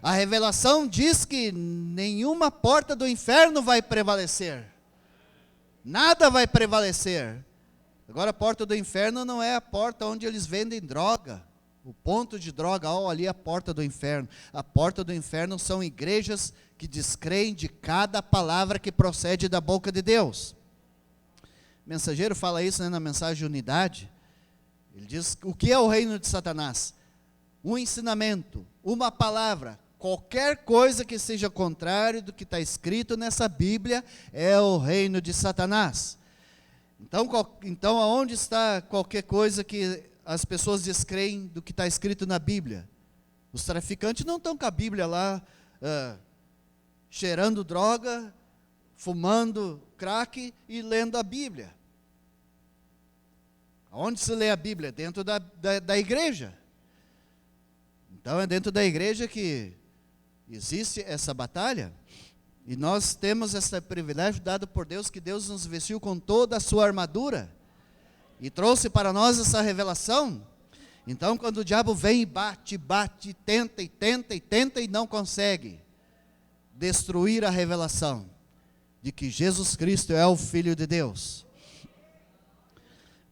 A revelação diz que nenhuma porta do inferno vai prevalecer. Nada vai prevalecer. Agora a porta do inferno não é a porta onde eles vendem droga. O ponto de droga, ali é a porta do inferno. A porta do inferno são igrejas que descreem de cada palavra que procede da boca de Deus. O mensageiro fala isso, né, na mensagem de unidade. Ele diz, o que é o reino de Satanás? Um ensinamento, uma palavra, qualquer coisa que seja contrário do que está escrito nessa Bíblia, é o reino de Satanás. Então aonde está qualquer coisa que as pessoas descreem do que está escrito na Bíblia? Os traficantes não estão com a Bíblia lá, cheirando droga, fumando crack e lendo a Bíblia. Onde se lê a Bíblia? Dentro da igreja. Então é dentro da igreja que existe essa batalha. E nós temos esse privilégio dado por Deus, que Deus nos vestiu com toda a sua armadura. E trouxe para nós essa revelação. Então, quando o diabo vem e bate, tenta e não consegue destruir a revelação de que Jesus Cristo é o Filho de Deus.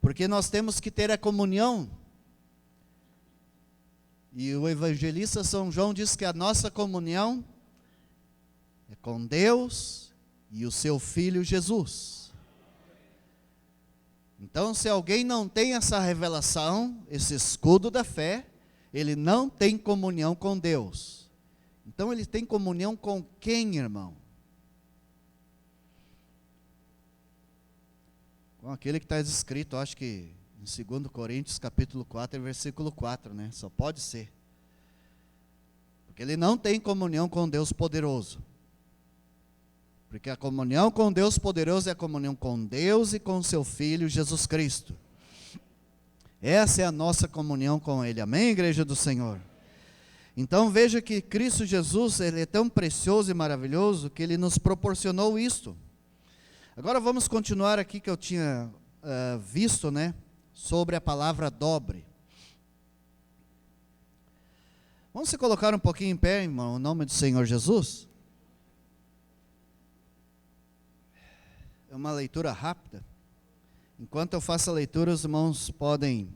Porque nós temos que ter a comunhão. E o evangelista São João diz que a nossa comunhão é com Deus e o seu Filho Jesus. Então, se alguém não tem essa revelação, esse escudo da fé, ele não tem comunhão com Deus. Então, ele tem comunhão com quem, irmão? Com aquele que está escrito, acho que em 2 Coríntios capítulo 4, versículo 4, né? Só pode ser. Porque ele não tem comunhão com Deus poderoso. Porque a comunhão com Deus poderoso é a comunhão com Deus e com seu Filho Jesus Cristo. Essa é a nossa comunhão com Ele. Amém, igreja do Senhor? Então veja que Cristo Jesus, Ele é tão precioso e maravilhoso que Ele nos proporcionou isto. Agora vamos continuar aqui que eu tinha visto, né? Sobre a palavra dobre. Vamos se colocar um pouquinho em pé, irmão, em nome do Senhor Jesus? É uma leitura rápida. Enquanto eu faço a leitura, os irmãos podem,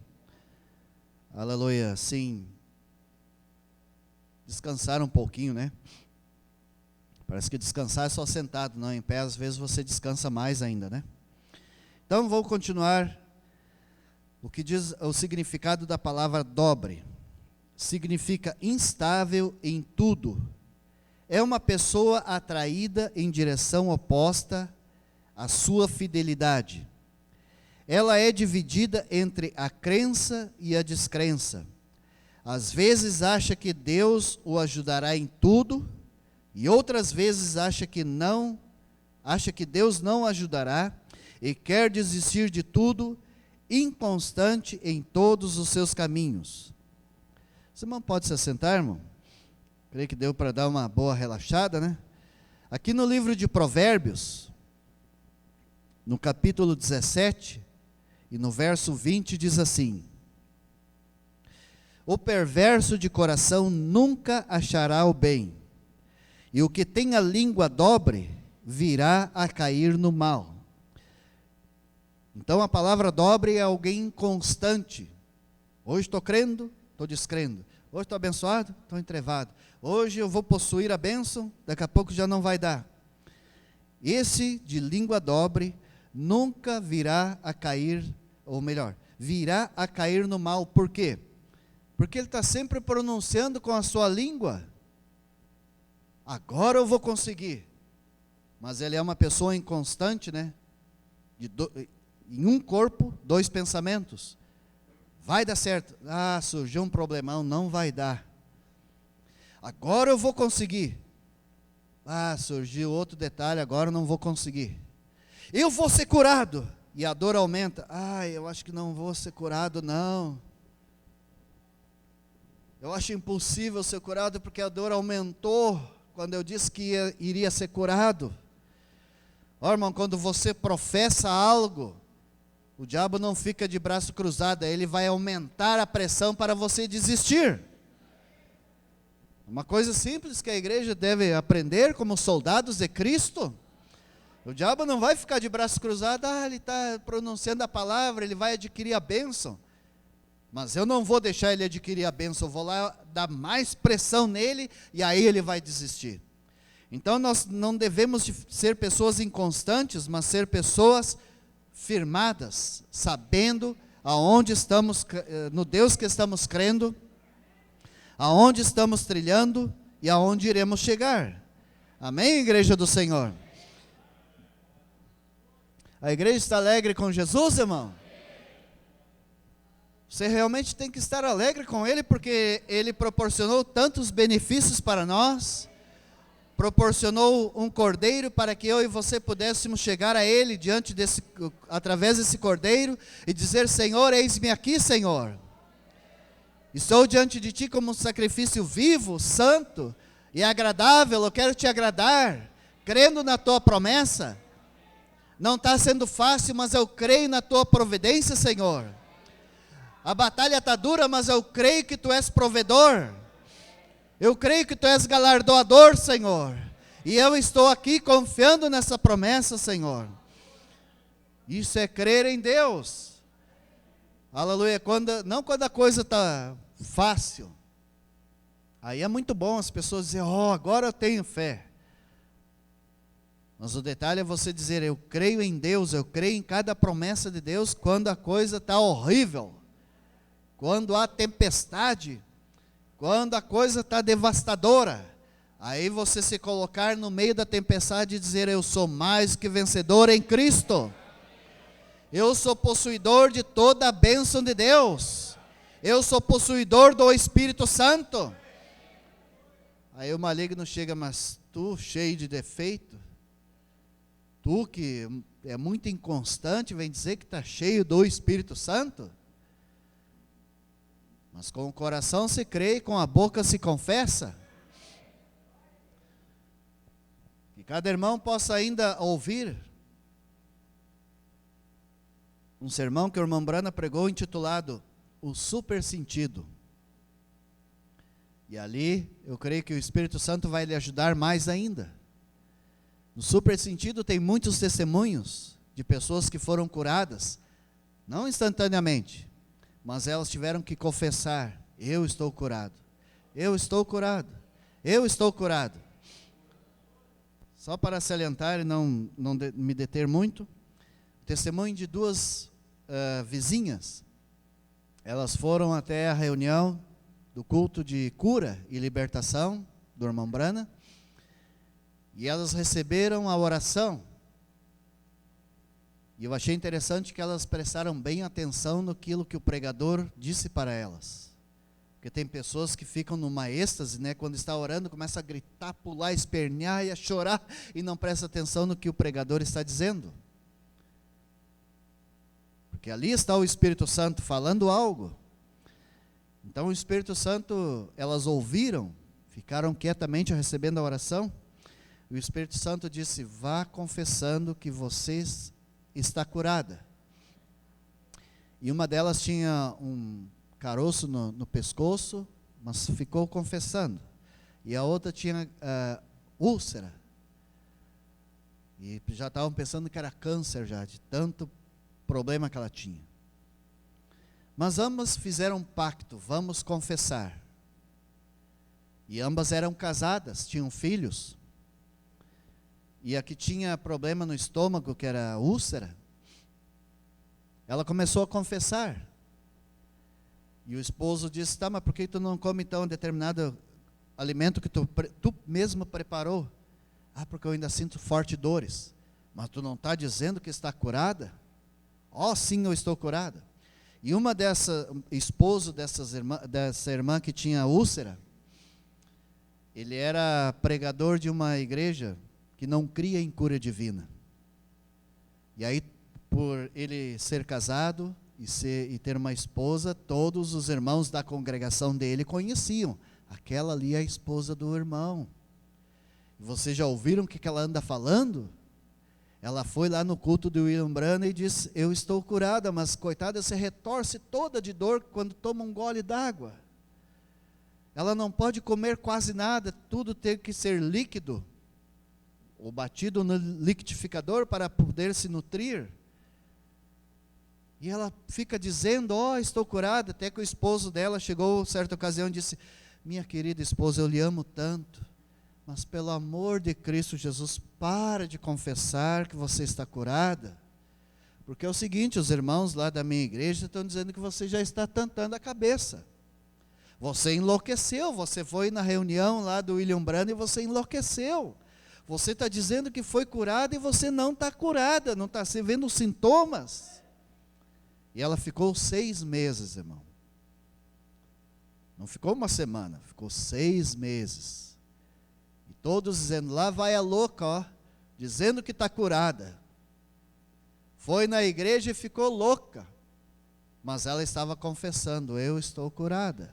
aleluia, sim, descansar um pouquinho, né? Parece que descansar é só sentado, não, em pé às vezes você descansa mais ainda, né? Então vou continuar o que diz o significado da palavra dobre. Significa instável em tudo. É uma pessoa atraída em direção oposta à sua fidelidade. Ela é dividida entre a crença e a descrença. Às vezes acha que Deus o ajudará em tudo, e outras vezes acha que Deus não ajudará e quer desistir de tudo, inconstante em todos os seus caminhos. Você não pode se assentar, irmão? Creio que deu para dar uma boa relaxada, né? Aqui no livro de Provérbios, no capítulo 17, e no verso 20 diz assim: o perverso de coração nunca achará o bem, e o que tem a língua dobre virá a cair no mal. Então a palavra dobre é alguém inconstante. Hoje estou crendo, estou descrendo. Hoje estou abençoado, estou entrevado. Hoje eu vou possuir a bênção, daqui a pouco já não vai dar. Esse de língua dobre nunca virá a cair, ou melhor, virá a cair no mal. Por quê? Porque ele está sempre pronunciando com a sua língua. Agora eu vou conseguir. Mas ele é uma pessoa inconstante, né? Em um corpo, dois pensamentos. Vai dar certo. Ah, surgiu um problemão, não vai dar. Agora eu vou conseguir. Ah, surgiu outro detalhe, agora eu não vou conseguir. Eu vou ser curado. E a dor aumenta. Ah, eu acho que não vou ser curado, não. Eu acho impossível ser curado porque a dor aumentou quando eu disse que iria ser curado. Ó, irmão, quando você professa algo, o diabo não fica de braço cruzado, ele vai aumentar a pressão para você desistir. Uma coisa simples que a igreja deve aprender como soldados de Cristo. O diabo não vai ficar de braço cruzado, ele está pronunciando a palavra, ele vai adquirir a bênção. Mas eu não vou deixar ele adquirir a bênção, eu vou lá dar mais pressão nele e aí ele vai desistir. Então nós não devemos ser pessoas inconstantes, mas ser pessoas firmadas, sabendo aonde estamos, no Deus que estamos crendo, aonde estamos trilhando e aonde iremos chegar. Amém, igreja do Senhor? A igreja está alegre com Jesus, irmão? Você realmente tem que estar alegre com Ele, porque Ele proporcionou tantos benefícios para nós, proporcionou um cordeiro para que eu e você pudéssemos chegar a Ele através desse cordeiro e dizer: Senhor, eis-me aqui, Senhor. Estou diante de Ti como um sacrifício vivo, santo e agradável, eu quero Te agradar, crendo na Tua promessa. Não está sendo fácil, mas eu creio na Tua providência, Senhor. A batalha está dura, mas eu creio que Tu és provedor. Eu creio que Tu és galardoador, Senhor. E eu estou aqui confiando nessa promessa, Senhor. Isso é crer em Deus. Aleluia. Não quando a coisa está fácil. Aí é muito bom as pessoas dizerem, agora eu tenho fé. Mas o detalhe é você dizer, eu creio em Deus, eu creio em cada promessa de Deus, quando a coisa está horrível. Quando há tempestade, quando a coisa está devastadora. Aí você se colocar no meio da tempestade e dizer, eu sou mais que vencedor em Cristo. Eu sou possuidor de toda a bênção de Deus. Eu sou possuidor do Espírito Santo. Aí o maligno chega, mas tu cheio de defeito, tu que é muito inconstante, vem dizer que está cheio do Espírito Santo? Mas com o coração se crê e com a boca se confessa. Que cada irmão possa ainda ouvir um sermão que o irmão Brana pregou intitulado O Super Sentido. E ali eu creio que o Espírito Santo vai lhe ajudar mais ainda. No super sentido tem muitos testemunhos de pessoas que foram curadas, não instantaneamente, mas elas tiveram que confessar, eu estou curado, eu estou curado, eu estou curado. Só para salientar e não me deter muito, testemunho de duas vizinhas. Elas foram até a reunião do culto de cura e libertação do irmão Brana, e elas receberam a oração, e eu achei interessante que elas prestaram bem atenção naquilo que o pregador disse para elas, porque tem pessoas que ficam numa êxtase, né, quando está orando, começa a gritar, pular, espernear e a chorar, e não presta atenção no que o pregador está dizendo, porque ali está o Espírito Santo falando algo. Então o Espírito Santo, elas ouviram, ficaram quietamente recebendo a oração, e o Espírito Santo disse, vá confessando que você está curada. E uma delas tinha um caroço no pescoço, mas ficou confessando. E a outra tinha úlcera. E já estavam pensando que era câncer já, de tanto problema que ela tinha. Mas ambas fizeram um pacto, vamos confessar. E ambas eram casadas, tinham filhos. E a que tinha problema no estômago, que era úlcera, ela começou a confessar. E o esposo disse, tá, mas por que tu não come então um determinado alimento que tu mesmo preparou? Ah, porque eu ainda sinto fortes dores. Mas tu não está dizendo que está curada? Sim, eu estou curada. E uma esposo dessa irmã que tinha úlcera, ele era pregador de uma igreja que não cria em cura divina. E aí, por ele ser casado e ter uma esposa, todos os irmãos da congregação dele conheciam. Aquela ali é a esposa do irmão. E vocês já ouviram o que ela anda falando? Ela foi lá no culto do William Brana e disse, eu estou curada, mas coitada, se retorce toda de dor quando toma um gole d'água. Ela não pode comer quase nada, tudo tem que ser líquido, ou batido no liquidificador para poder se nutrir. E ela fica dizendo, estou curada, até que o esposo dela chegou certa ocasião e disse, minha querida esposa, eu lhe amo tanto, mas pelo amor de Cristo Jesus, para de confessar que você está curada, porque é o seguinte, os irmãos lá da minha igreja estão dizendo que você já está tantando a cabeça, você enlouqueceu, você foi na reunião lá do William Brana e você enlouqueceu, você está dizendo que foi curada e você não está curada, não está se vendo os sintomas. E ela ficou 6 meses, irmão, não ficou uma semana, ficou 6 meses, todos dizendo, lá vai a louca, dizendo que está curada. Foi na igreja e ficou louca. Mas ela estava confessando, eu estou curada.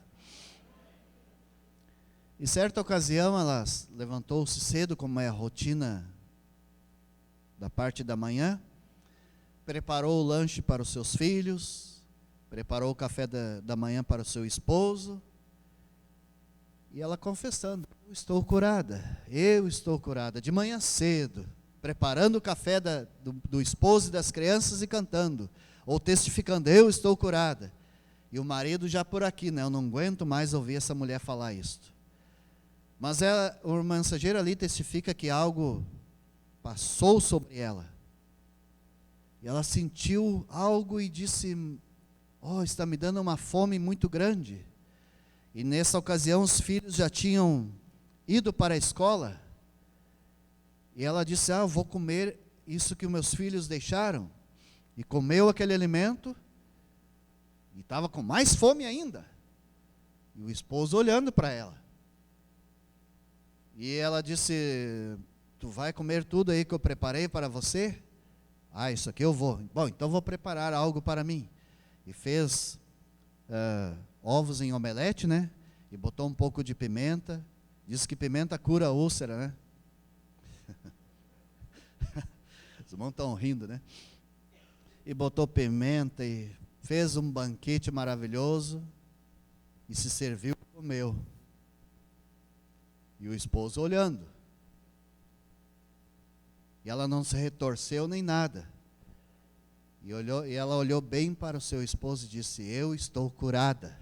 Em certa ocasião, ela levantou-se cedo, como é a rotina da parte da manhã, preparou o lanche para os seus filhos, preparou o café da manhã para o seu esposo, e ela confessando: eu estou curada, de manhã cedo, preparando o café do esposo e das crianças e cantando, ou testificando: eu estou curada. E o marido já por aqui, né? Eu não aguento mais ouvir essa mulher falar isto. Mas o mensageiro ali testifica que algo passou sobre ela. E ela sentiu algo e disse: oh, está me dando uma fome muito grande. E nessa ocasião os filhos já tinham ido para a escola. E ela disse: eu vou comer isso que os meus filhos deixaram. E comeu aquele alimento. E estava com mais fome ainda. E o esposo olhando para ela. E ela disse: tu vai comer tudo aí que eu preparei para você? Isso aqui eu vou. Bom, então vou preparar algo para mim. E fez ovos em omelete, né? E botou um pouco de pimenta. Diz que pimenta cura a úlcera, né? Os irmãos estão rindo, né? E botou pimenta e fez um banquete maravilhoso. E se serviu e comeu. E o esposo olhando. E ela não se retorceu nem nada. E ela olhou bem para o seu esposo e disse: eu estou curada.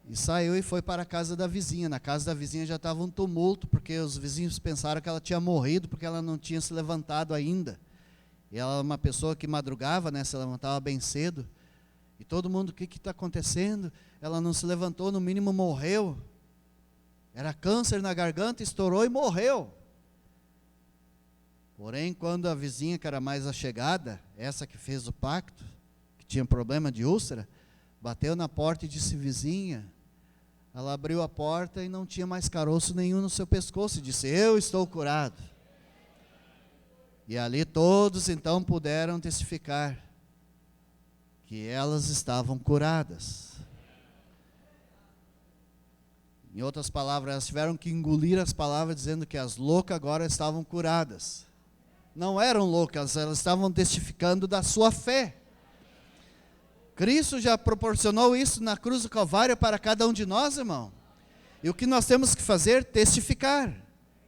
E saiu e foi para a casa da vizinha. Na casa da vizinha já estava um tumulto, porque os vizinhos pensaram que ela tinha morrido, porque ela não tinha se levantado ainda. E ela era uma pessoa que madrugava, né, se levantava bem cedo. E todo mundo: o que está acontecendo? Ela não se levantou, no mínimo morreu. Era câncer na garganta, estourou e morreu. Porém, quando a vizinha, que era mais achegada, essa que fez o pacto, que tinha problema de úlcera, bateu na porta e disse: vizinha. Ela abriu a porta e não tinha mais caroço nenhum no seu pescoço, e disse: eu estou curado. E ali todos então puderam testificar que elas estavam curadas. Em outras palavras, elas tiveram que engolir as palavras dizendo que as loucas agora estavam curadas. Não eram loucas, elas estavam testificando da sua fé. Cristo já proporcionou isso na cruz do Calvário para cada um de nós, irmão. E o que nós temos que fazer? Testificar.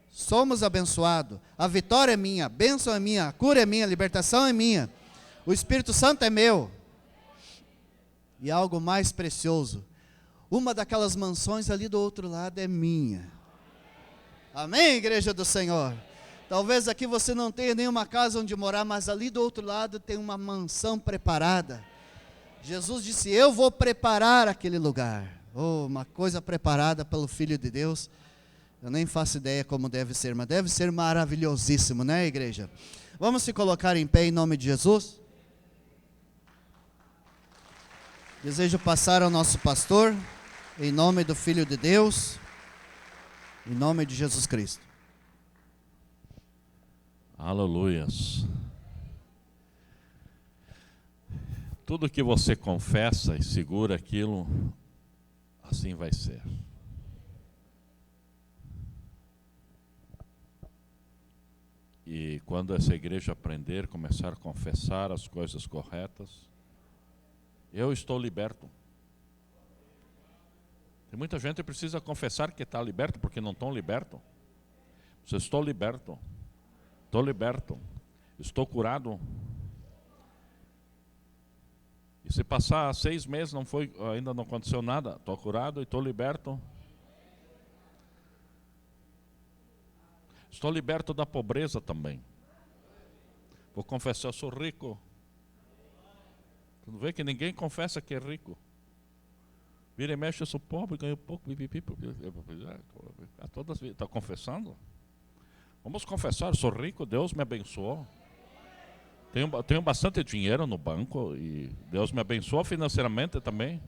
Somos abençoados. A vitória é minha, a bênção é minha, a cura é minha, a libertação é minha. O Espírito Santo é meu. E algo mais precioso: uma daquelas mansões ali do outro lado é minha. Amém, igreja do Senhor? Talvez aqui você não tenha nenhuma casa onde morar, mas ali do outro lado tem uma mansão preparada. Jesus disse: eu vou preparar aquele lugar. Oh, uma coisa preparada pelo Filho de Deus. Eu nem faço ideia como deve ser, mas deve ser maravilhosíssimo, né, igreja? Vamos se colocar em pé em nome de Jesus. Desejo passar ao nosso pastor, em nome do Filho de Deus, em nome de Jesus Cristo. Aleluias. Tudo que você confessa e segura aquilo, assim vai ser. E quando essa igreja aprender, começar a confessar as coisas corretas, eu estou liberto. Tem muita gente que precisa confessar que está liberto, porque não estão libertos. Eu estou liberto. Estou liberto. Estou curado. E se passar 6 meses, ainda não aconteceu nada, estou curado e estou liberto. Estou liberto da pobreza também. Vou confessar: eu sou rico. Tu não vê que ninguém confessa que é rico. Vira e mexe: eu sou pobre, ganho pouco. Todas está confessando? Vamos confessar: eu sou rico, Deus me abençoou. Tenho bastante dinheiro no banco e Deus me abençoou financeiramente também.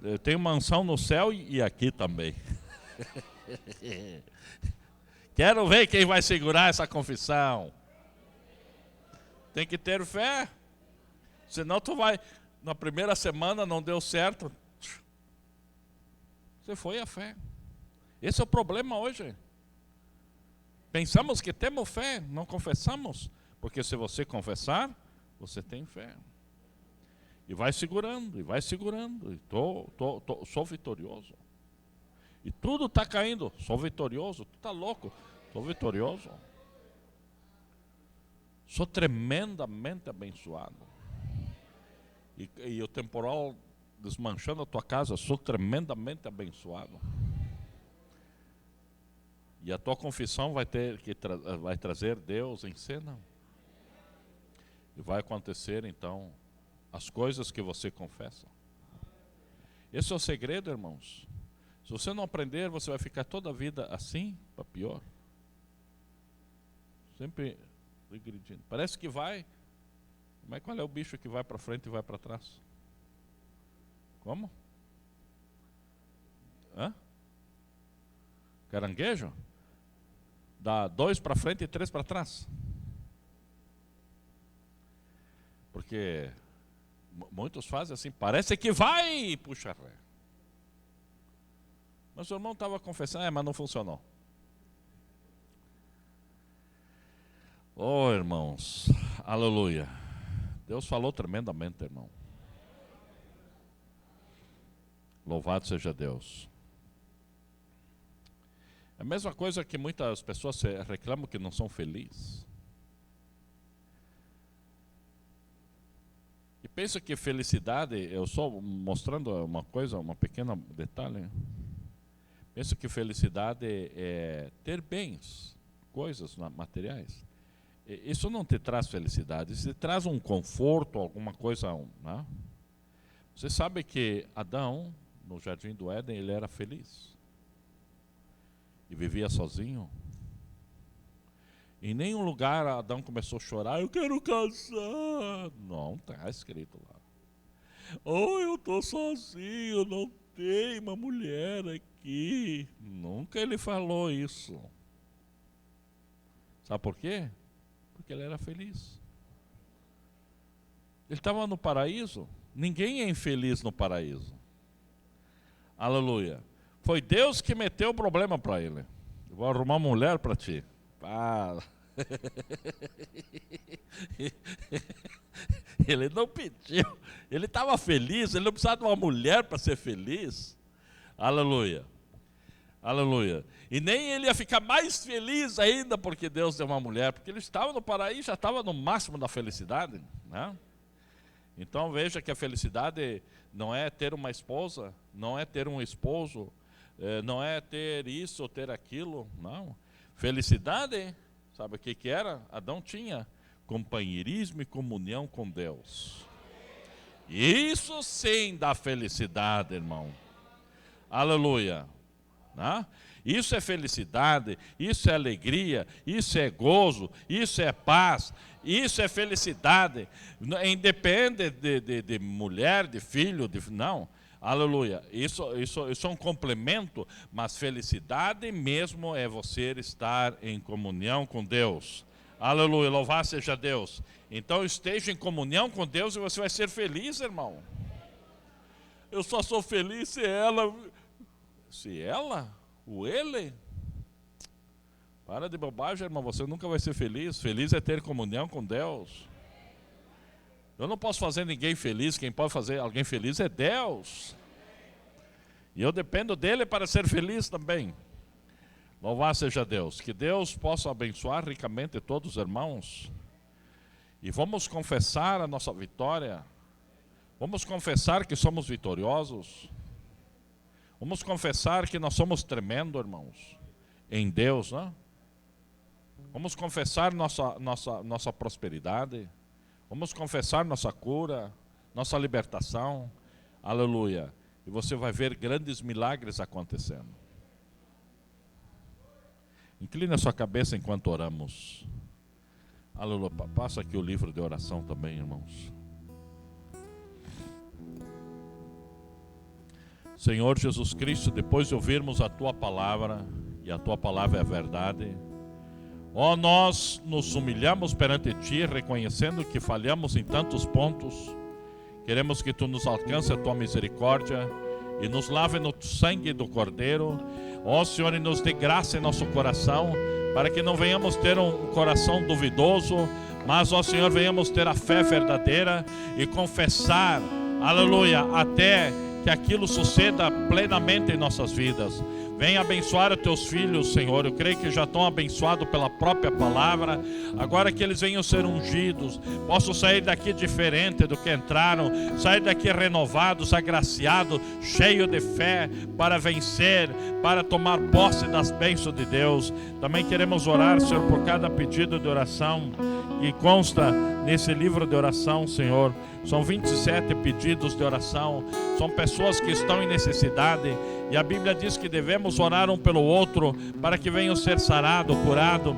Eu tenho mansão no céu e aqui também. Quero ver quem vai segurar essa confissão. Tem que ter fé. Senão tu vai, na primeira semana não deu certo. Você foi a fé. Esse é o problema hoje. Pensamos que temos fé, não confessamos. Porque se você confessar, você tem fé. E vai segurando, e vai segurando. E sou vitorioso. E tudo está caindo. Sou vitorioso. Tu está louco? Sou vitorioso. Sou tremendamente abençoado. E o temporal desmanchando a tua casa, sou tremendamente abençoado. E a tua confissão vai trazer Deus em cena. E vai acontecer então as coisas que você confessa. Esse é o segredo, irmãos. Se você não aprender, você vai ficar toda a vida assim, para pior. Sempre regredindo. Parece que vai, mas qual é o bicho que vai para frente e vai para trás? Como? Caranguejo? Dá 2 para frente e 3 para trás. Porque muitos fazem assim, parece que vai e puxa ré. Mas o irmão estava confessando, mas não funcionou. Oh, irmãos, aleluia. Deus falou tremendamente, irmão. Louvado seja Deus. É a mesma coisa que muitas pessoas reclamam que não são felizes. E pensa que felicidade, eu só mostrando uma coisa, uma pequena detalhe. Penso que felicidade é ter bens, coisas materiais. Isso não te traz felicidade, isso te traz um conforto, alguma coisa. Né? Você sabe que Adão, no Jardim do Éden, ele era feliz. E vivia sozinho. Em nenhum lugar Adão começou a chorar, eu quero casar. Não, está escrito lá. Oh, eu estou sozinho, não tem uma mulher aqui. Nunca ele falou isso. Sabe por quê? Porque ele era feliz. Ele estava no paraíso. Ninguém é infeliz no paraíso. Aleluia. Foi Deus que meteu o problema para ele. Eu vou arrumar uma mulher para ti. Para. Ele não pediu. Ele estava feliz. Ele não precisava de uma mulher para ser feliz. Aleluia. Aleluia. E nem ele ia ficar mais feliz ainda porque Deus deu uma mulher. Porque ele estava no paraíso, já estava no máximo da felicidade. Né? Então veja que a felicidade não é ter uma esposa, não é ter um esposo, não é ter isso ou ter aquilo. Não. Felicidade, sabe o que era? Adão tinha companheirismo e comunhão com Deus. Isso sim dá felicidade, irmão. Aleluia. Né? Isso é felicidade, isso é alegria, isso é gozo, isso é paz, isso é felicidade. Independe de mulher, de filho, não. Aleluia. Isso é um complemento, mas felicidade mesmo é você estar em comunhão com Deus. Aleluia, louvado seja Deus. Então esteja em comunhão com Deus e você vai ser feliz, irmão. Eu só sou feliz se ela... Se ela? O ele? Para de bobagem, irmão, você nunca vai ser feliz. Feliz é ter comunhão com Deus. Eu não posso fazer ninguém feliz, quem pode fazer alguém feliz é Deus. E eu dependo dele para ser feliz também. Louvado seja Deus. Que Deus possa abençoar ricamente todos os irmãos. E vamos confessar a nossa vitória. Vamos confessar que somos vitoriosos. Vamos confessar que nós somos tremendos, irmãos, em Deus, né? Vamos confessar nossa prosperidade. Vamos confessar nossa cura, nossa libertação. Aleluia. E você vai ver grandes milagres acontecendo. Inclina a sua cabeça enquanto oramos. Aleluia. Passa aqui o livro de oração também, irmãos. Senhor Jesus Cristo, depois de ouvirmos a Tua palavra, e a Tua palavra é a verdade, nós nos humilhamos perante Ti, reconhecendo que falhamos em tantos pontos. Queremos que Tu nos alcance a Tua misericórdia e nos lave no sangue do Cordeiro. Senhor, e nos dê graça em nosso coração, para que não venhamos ter um coração duvidoso, mas, ó Senhor, venhamos ter a fé verdadeira e confessar, aleluia, até que aquilo suceda plenamente em nossas vidas. Venha abençoar os teus filhos, Senhor. Eu creio que já estão abençoados pela própria palavra. Agora que eles venham ser ungidos, possam sair daqui diferente do que entraram, sair daqui renovados, agraciados, cheios de fé para vencer, para tomar posse das bênçãos de Deus. Também queremos orar, Senhor, por cada pedido de oração que consta nesse livro de oração, Senhor. São 27 pedidos de oração. São pessoas que estão em necessidade, e a Bíblia diz que devemos orar um pelo outro para que venham ser sarados, curados,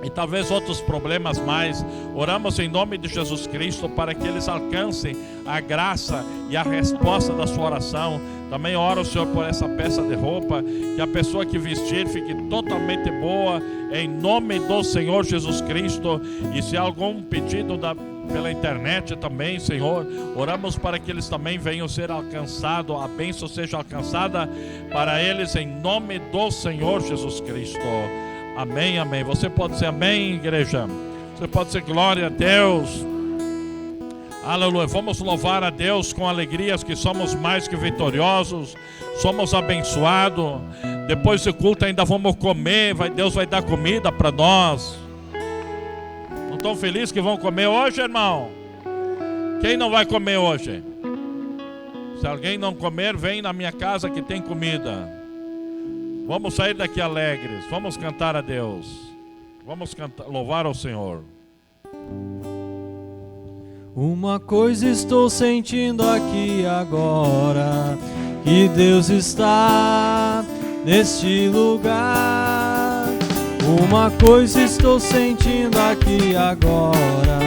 e talvez outros problemas mais. Oramos em nome de Jesus Cristo para que eles alcancem a graça e a resposta da sua oração. Também oro, Senhor, por essa peça de roupa, que a pessoa que vestir fique totalmente boa, em nome do Senhor Jesus Cristo. E se há algum pedido pela internet também, Senhor, oramos para que eles também venham ser alcançados, a bênção seja alcançada para eles em nome do Senhor Jesus Cristo. Amém, amém. Você pode dizer amém, igreja? Você pode dizer glória a Deus. Aleluia. Vamos louvar a Deus com alegrias, que somos mais que vitoriosos, somos abençoados. Depois do culto ainda vamos comer, Deus vai dar comida para nós. Não estão felizes que vão comer hoje, irmão? Quem não vai comer hoje? Se alguém não comer, vem na minha casa que tem comida. Vamos sair daqui alegres, vamos cantar a Deus, vamos louvar ao Senhor. Uma coisa estou sentindo aqui agora, que Deus está neste lugar. Uma coisa estou sentindo aqui agora,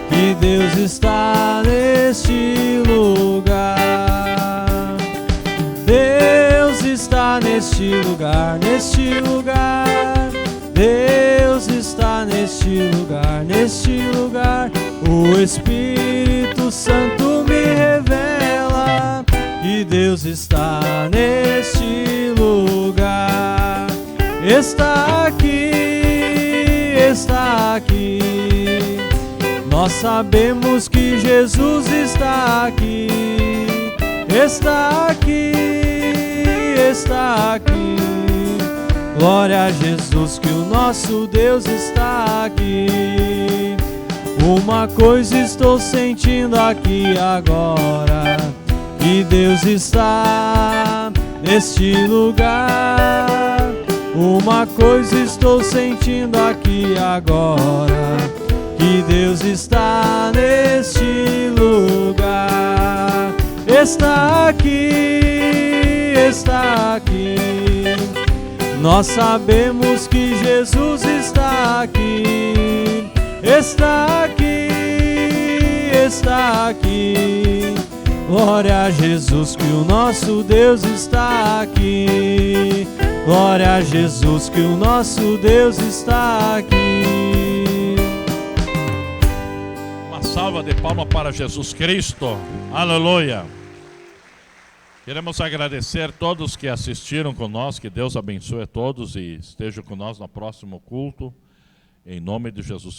que Deus está neste lugar. Deus está neste lugar, neste lugar. Deus está neste lugar, neste lugar. O Espírito Santo me revela que Deus está neste lugar. Está aqui, está aqui. Nós sabemos que Jesus está aqui. Está aqui, está aqui. Glória a Jesus, que o nosso Deus está aqui. Uma coisa estou sentindo aqui agora, que Deus está neste lugar. Uma coisa estou sentindo aqui agora, que Deus está neste lugar. Está aqui, está aqui. Nós sabemos que Jesus está aqui. Está aqui, está aqui. Glória a Jesus, que o nosso Deus está aqui. Glória a Jesus, que o nosso Deus está aqui. Uma salva de palmas para Jesus Cristo. Aleluia. Queremos agradecer a todos que assistiram conosco, que Deus abençoe a todos e esteja conosco no próximo culto, em nome de Jesus